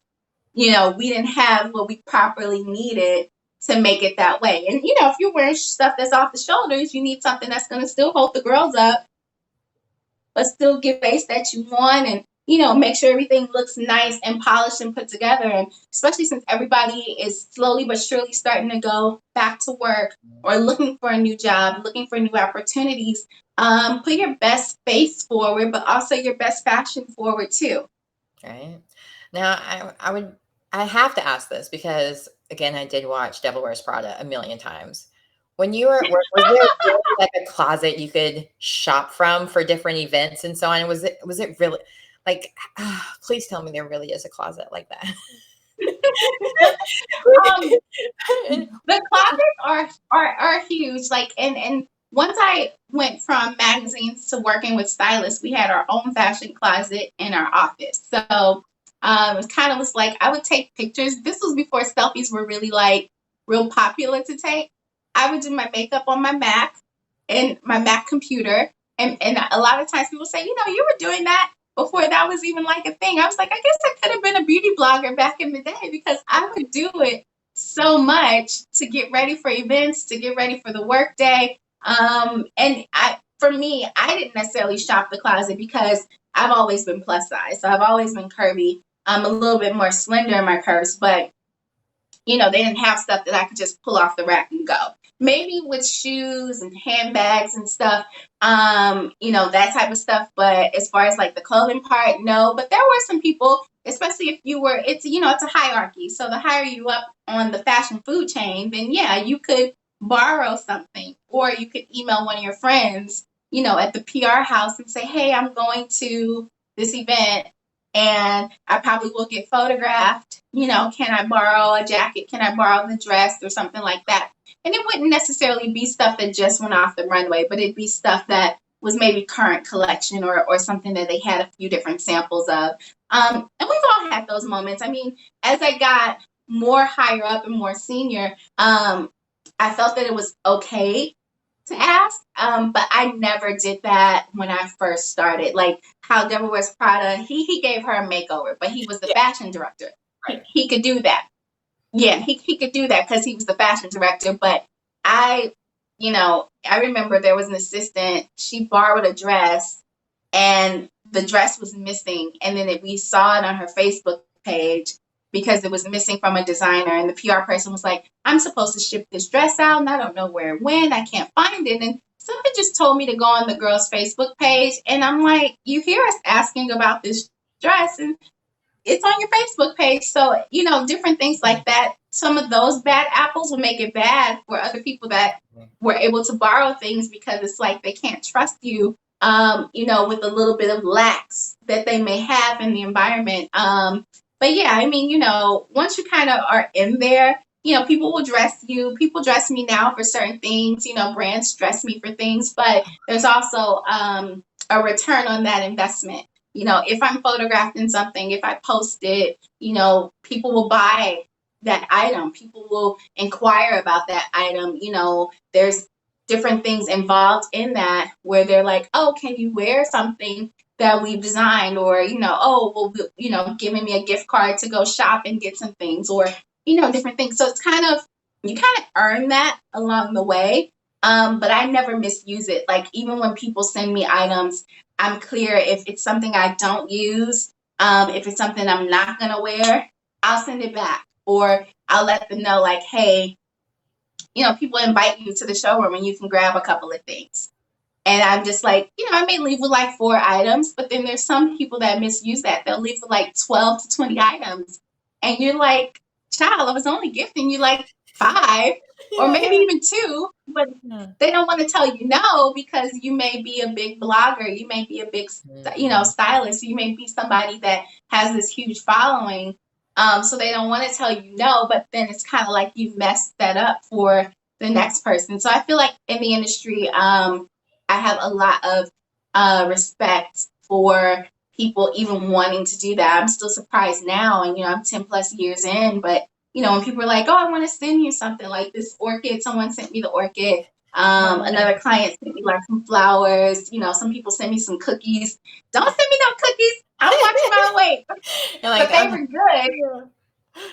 we didn't have what we properly needed to make it that way. And, if you're wearing stuff that's off the shoulders, you need something that's going to still hold the girls up, but still give face that you want, and, make sure everything looks nice and polished and put together. And especially since everybody is slowly but surely starting to go back to work or looking for a new job, looking for new opportunities, put your best face forward, but also your best fashion forward too. Right. Now, I have to ask this because, again, I did watch Devil Wears Prada a million times. When you were at work, was there really like a closet you could shop from for different events and so on? Was it really like, please tell me there really is a closet like that. The closets are huge. Like, and once I went from magazines to working with stylists, we had our own fashion closet in our office. So it kind of was like I would take pictures. This was before selfies were really like real popular to take. I would do my makeup on my Mac and my Mac computer. And a lot of times people say, you were doing that before that was even like a thing. I was like, I guess I could have been a beauty blogger back in the day, because I would do it so much to get ready for events, to get ready for the work day. For me, I didn't necessarily shop the closet because I've always been plus size. So I've always been curvy. I'm a little bit more slender in my curves, but they didn't have stuff that I could just pull off the rack and go. Maybe with shoes and handbags and stuff, that type of stuff. But as far as like the clothing part, no. But there were some people, especially if you were, it's a hierarchy. So the higher you up on the fashion food chain, then yeah, you could borrow something, or you could email one of your friends, at the PR house and say, hey, I'm going to this event and I probably will get photographed. Can I borrow a jacket? Can I borrow the dress or something like that? And it wouldn't necessarily be stuff that just went off the runway, but it'd be stuff that was maybe current collection or something that they had a few different samples of. And we've all had those moments. I mean, as I got more higher up and more senior, I felt that it was okay to ask, but I never did that when I first started. Like how Devil Wears Prada, he gave her a makeover, but he was the fashion director. Right. He could do that. Yeah, he could do that because he was the fashion director. But I remember there was an assistant. She borrowed a dress, and the dress was missing. And then we saw it on her Facebook page because it was missing from a designer. And the PR person was like, I'm supposed to ship this dress out, and I don't know where it went. I can't find it. And something just told me to go on the girl's Facebook page. And I'm like, you hear us asking about this dress, and it's on your Facebook page. So, different things like that. Some of those bad apples will make it bad for other people that were able to borrow things, because it's like they can't trust you, with a little bit of lax that they may have in the environment. But yeah, I mean, once you kind of are in there, people will dress you. People dress me now for certain things. Brands dress me for things, but there's also a return on that investment. If I'm photographed in something, if I post it, people will buy that item. People will inquire about that item. There's different things involved in that where they're like, oh, can you wear something that we've designed? Or, giving me a gift card to go shop and get some things, or, different things. So it's you kind of earn that along the way. But I never misuse it. Like, even when people send me items, I'm clear if it's something I don't use, if it's something I'm not going to wear, I'll send it back. Or I'll let them know, like, hey, people invite you to the showroom and you can grab a couple of things. And I'm just like, I may leave with like 4 items, but then there's some people that misuse that. They'll leave with like 12 to 20 items. And you're like, child, I was only gifting you like 5 or maybe even 2, but they don't want to tell you no, because you may be a big blogger. You may be a big, stylist. You may be somebody that has this huge following. So they don't want to tell you no, but then it's kind of like you messed that up for the next person. So I feel like in the industry, I have a lot of respect for people even wanting to do that. I'm still surprised now, and I'm 10 plus years in, but when people are like, oh, I want to send you something like this orchid, someone sent me the orchid. Another client sent me like some flowers. Some people send me some cookies. Don't send me no cookies. I'm watching my weight. But they were good.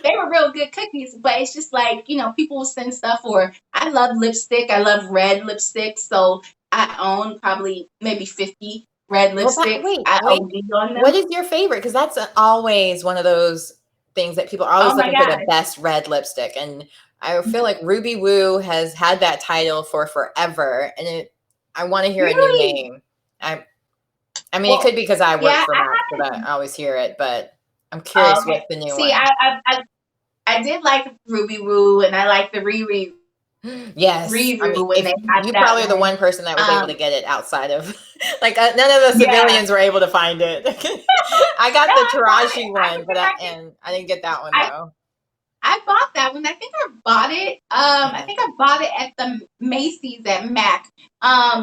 They were real good cookies, but it's just like, people will send stuff. Or I love lipstick. I love red lipstick. So I own probably maybe 50 red lipsticks. Wait, I OD on them. what is your favorite? Because that's always one of those things that people are always looking for, the best red lipstick. And I feel like Ruby Woo has had that title for forever. And I want to hear a new name. I mean, it could be because I work for Mac, so that I always hear it, but I'm curious what the new one. I did like Ruby Woo, and I like the Riri. Yes, Riri, you probably are the one person that was able to get it outside of, like, none of the civilians were able to find it. I got the Taraji one, but I didn't get that one though. I bought that one. I think I bought it. I think I bought it at the Macy's at Mac.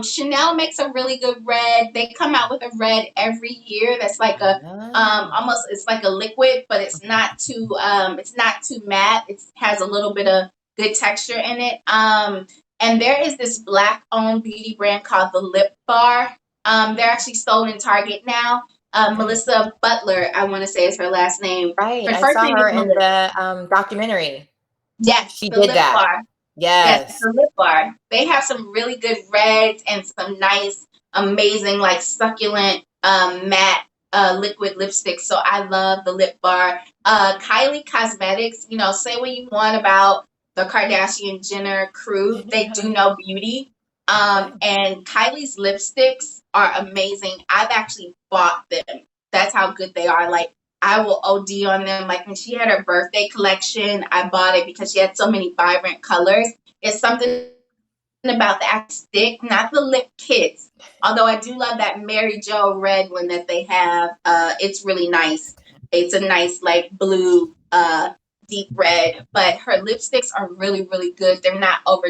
Chanel makes a really good red. They come out with a red every year. That's like almost, it's like a liquid, but it's not too matte. It has a little bit of good texture in it. And there is this Black-owned beauty brand called the Lip Bar. They're actually sold in Target now. Melissa Butler, I want to say is her last name. Right, I saw her in the documentary. Yes, she did that. Bar. Yes, the Lip Bar. They have some really good reds and some nice, amazing, like succulent, matte liquid lipsticks. So I love the Lip Bar. Kylie Cosmetics, say what you want about the Kardashian Jenner crew. They do know beauty. And Kylie's lipsticks are amazing. I've actually bought them. That's how good they are. Like, I will OD on them. Like, when she had her birthday collection, I bought it because she had so many vibrant colors. It's something about that stick, not the lip kits. Although I do love that Mary Jo red one that they have. It's really nice. It's a nice, like, blue, deep red, but her lipsticks are really, really good. They're not over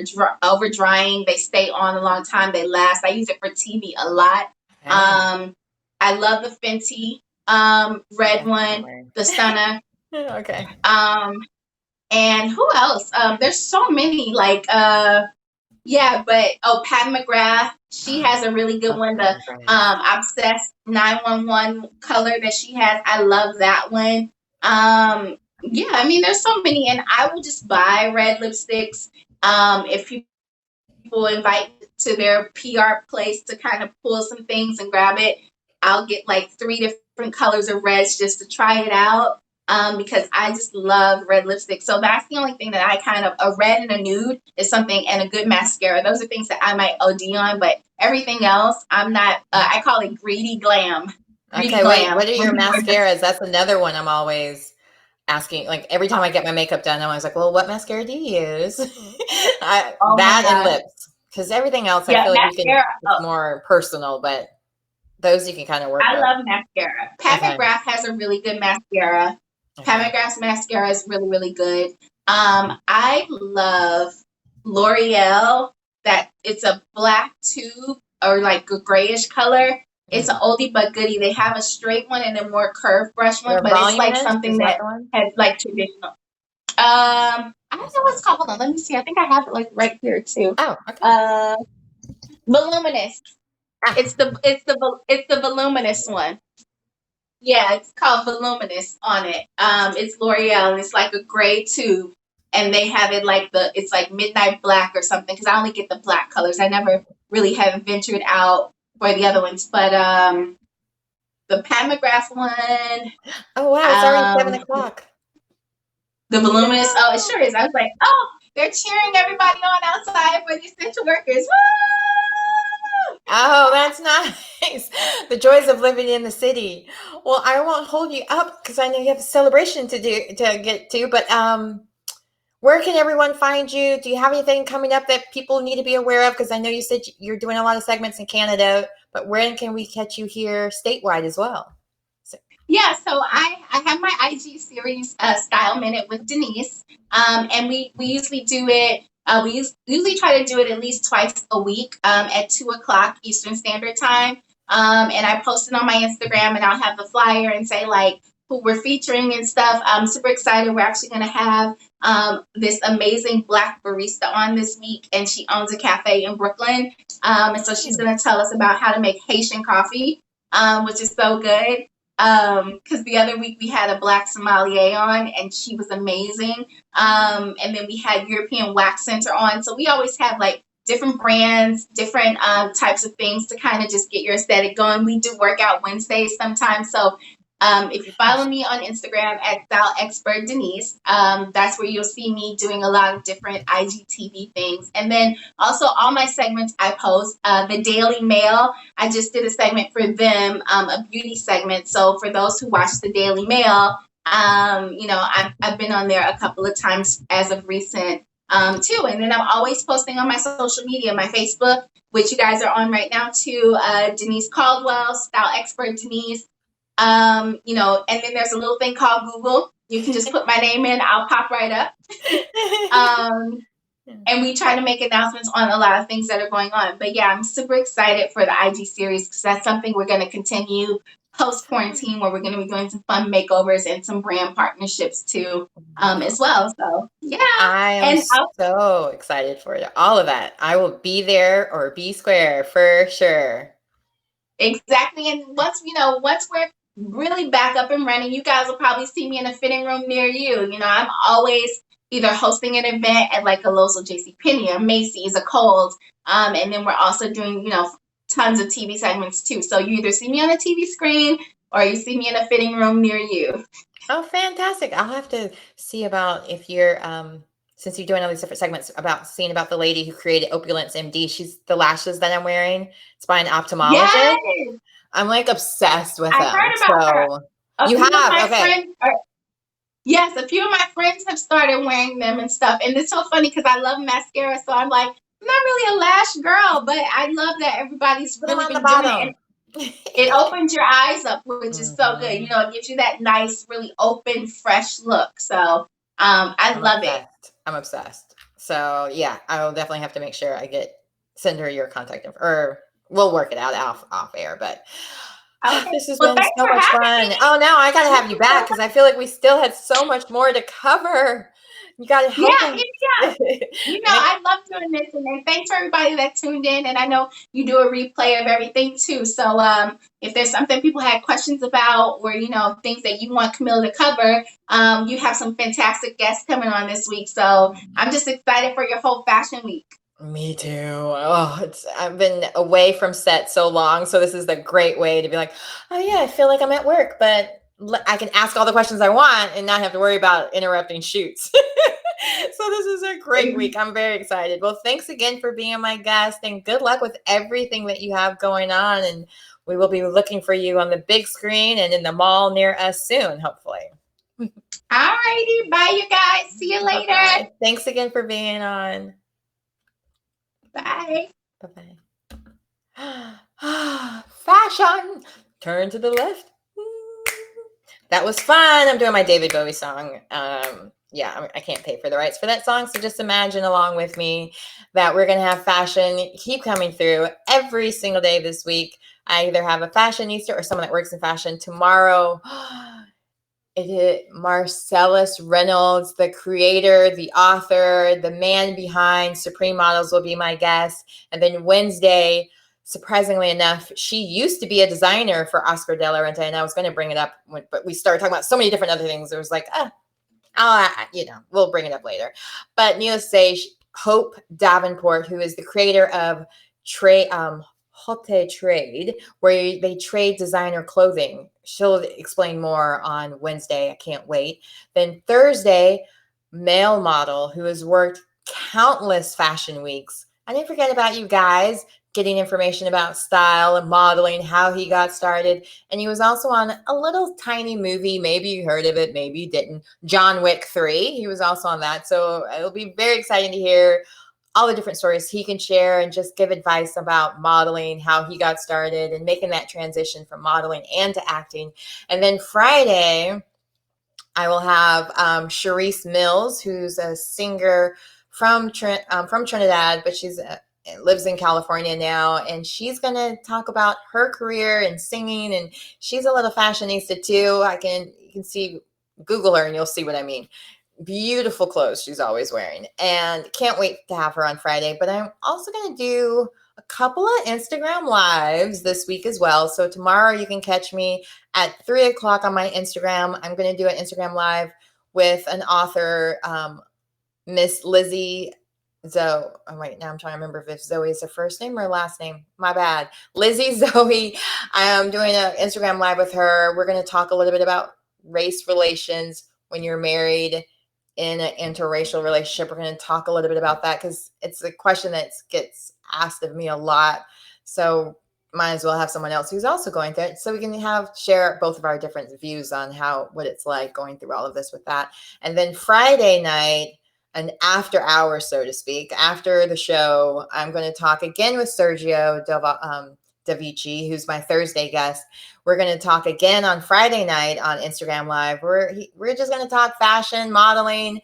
drying. They stay on a long time. They last. I use it for TV a lot. I love the Fenty red one, the Stunner. Okay. And who else? There's so many. Like, Pat McGrath. She has a really good one. The Obsessed 911 color that she has. I love that one. I mean, there's so many, and I will just buy red lipsticks. If people invite to their PR place to kind of pull some things and grab it, I'll get like 3 different colors of reds just to try it out, because I just love red lipstick. So that's the only thing that I kind of, a red and a nude is something, and a good mascara. Those are things that I might OD on, but everything else, I'm not, I call it greedy glam. Okay, wait, what are your mascaras? That's another one I'm always asking. Like, every time I get my makeup done, I'm always like, well, what mascara do you use? And lips, because everything else I feel like mascara, it's more personal, but those you can kind of work with. Love mascara. Pat McGrath has a really good mascara. Pat McGrath's mascara is really, really good. I love L'Oreal. That it's a black tube or like a grayish color. It's an oldie but goodie. They have a straight one and a more curved brush one, Your but it's like voluminous, something is that that the one? has like traditional. I don't know what it's called. Hold on, let me see. I think I have it like right here too. Oh, okay. Voluminous. It's the voluminous one. Yeah, it's called Voluminous on it. It's L'Oreal and it's like a gray tube. And they have it like it's like midnight black or something because I only get the black colors. I never really have ventured out for the other ones. But the MCGrath one, Oh, wow. It's already 7 o'clock. the Voluminous, oh, it sure is. I was like, oh, they're cheering everybody on outside for the essential workers. Woo! Oh, that's nice. The joys of living in the city. Well, I won't hold you up because I know you have a celebration to get to, but where can everyone find you? Do you have anything coming up that people need to be aware of? Because I know you said you're doing a lot of segments in Canada, but when can we catch you here statewide as well? Yeah, so I have my IG series, Style Minute with Denise, and we usually do it. Usually try to do it at least twice a week at 2 o'clock Eastern Standard Time. And I post it on my Instagram, and I'll have the flyer and say like who we're featuring and stuff. I'm super excited. We're actually going to have this amazing Black barista on this week, and she owns a cafe in Brooklyn. And so she's going to tell us about how to make Haitian coffee, which is so good. Because the other week we had a Black sommelier on and she was amazing. And then we had European Wax Center on. So we always have like different brands, different types of things to kind of just get your aesthetic going. We do workout Wednesdays sometimes. So if you follow me on Instagram at Style Expert Denise, that's where you'll see me doing a lot of different IGTV things. And then also all my segments I post. The Daily Mail, I just did a segment for them, a beauty segment. So for those who watch the Daily Mail, I've been on there a couple of times as of recent too. And then I'm always posting on my social media, my Facebook, which you guys are on right now too, Denise Caldwell, Style Expert Denise. And then there's a little thing called Google. You can just put my name in, I'll pop right up. And we try to make announcements on a lot of things that are going on. But yeah, I'm super excited for the IG series because that's something we're going to continue post-quarantine where we're going to be doing some fun makeovers and some brand partnerships too as well. So yeah. I am so excited for all of that. I will be there or be square for sure. Exactly. And once we're really back up and running, you guys will probably see me in a fitting room near you. I'm always either hosting an event at like a local JCPenney, a Macy's, a Kohl's, and then we're also doing tons of TV segments too. So you either see me on a TV screen or you see me in a fitting room near you. Oh, fantastic! I'll have to see about if you're since you're doing all these different segments seeing about the lady who created Opulence MD. She's the lashes that I'm wearing. It's by an ophthalmologist. Yes! I'm like obsessed with them. I heard about her. You have? Okay. Yes, a few of my friends have started wearing them and stuff. And it's so funny because I love mascara. So I'm like, I'm not really a lash girl, but I love that everybody's really been doing it. It opens your eyes up, which is so good. It gives you that nice, really open, fresh look. So I love it. I'm obsessed. So yeah, I will definitely have to make sure I send her your contact info, or we'll work it out off air. But okay. This has been so much fun. Oh, now I got to have you back because I feel like we still had so much more to cover. You got to help Yeah. I love doing this. And then thanks for everybody that tuned in. And I know you do a replay of everything too. So if there's something people had questions about or, things that you want Camille to cover, you have some fantastic guests coming on this week. So I'm just excited for your whole fashion week. Me too. Oh, I've been away from set so long. So this is the great way to be like, oh yeah, I feel like I'm at work, but I can ask all the questions I want and not have to worry about interrupting shoots. So this is a great week. I'm very excited. Well, thanks again for being my guest and good luck with everything that you have going on. And we will be looking for you on the big screen and in the mall near us soon, hopefully. All righty. Bye, you guys. See you later. Bye-bye. Thanks again for being on. Bye. Bye-bye. Fashion. Turn to the left. That was fun. I'm doing my David Bowie song. yeah, I can't pay for the rights for that song. So just imagine along with me that we're going to have fashion keep coming through every single day this week. I either have a fashionista or someone that works in fashion tomorrow. It is Marcellus Reynolds, the creator, the author, the man behind Supermodels will be my guest. And then Wednesday, surprisingly enough, she used to be a designer for Oscar de la Renta. And I was going to bring it up, but we started talking about so many different other things. It was like, we'll bring it up later. But needless to say, Hope Davenport, who is the creator of Haute Trade, where they trade designer clothing. She'll explain more on Wednesday. I can't wait. Then Thursday, male model who has worked countless fashion weeks. I didn't forget about you guys getting information about style and modeling, how he got started. And he was also on a little tiny movie. Maybe you heard of it, maybe you didn't. John Wick 3. He was also on that. So it'll be very exciting to hear all the different stories he can share and just give advice about modeling, how he got started and making that transition from modeling and to acting. And then Friday, I will have Charisse Mills, who's a singer from Trinidad, but she's lives in California now, and she's going to talk about her career in singing, and she's a little fashionista too. You can see, Google her and you'll see what I mean. Beautiful clothes she's always wearing, and can't wait to have her on Friday. But I'm also going to do a couple of Instagram lives this week as well. So tomorrow you can catch me at 3:00 on my Instagram. I'm going to do an Instagram live with an author, Miss Lizzie Zoe. Oh, wait, now I'm trying to remember if Zoe is her first name or last name. My bad. Lizzie Zoe. I am doing an Instagram live with her. We're going to talk a little bit about race relations when you're married in an interracial relationship. We're going to talk a little bit about that because it's a question that gets asked of me a lot. So might as well have someone else who's also going through it, so we can share both of our different views on what it's like going through all of this with that. And then Friday night, an after hour, so to speak, after the show, I'm going to talk again with Sergio Davici, who's my Thursday guest. We're going to talk again on Friday night on Instagram Live. We're just going to talk fashion, modeling,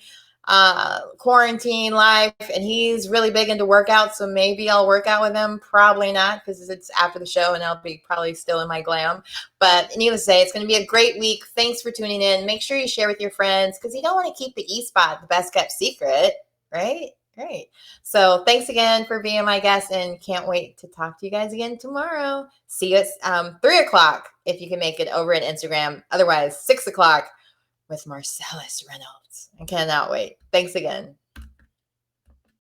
quarantine life, and he's really big into workouts, so maybe I'll work out with him. Probably not, because it's after the show and I'll be probably still in my glam. But needless to say, it's going to be a great week. Thanks for tuning in. Make sure you share with your friends, because you don't want to keep the E-Spot the best kept secret, right? Great. So thanks again for being my guest, and can't wait to talk to you guys again tomorrow. See you at 3:00 if you can make it over at Instagram. Otherwise, 6:00 with Marcellus Reynolds. I cannot wait. Thanks again.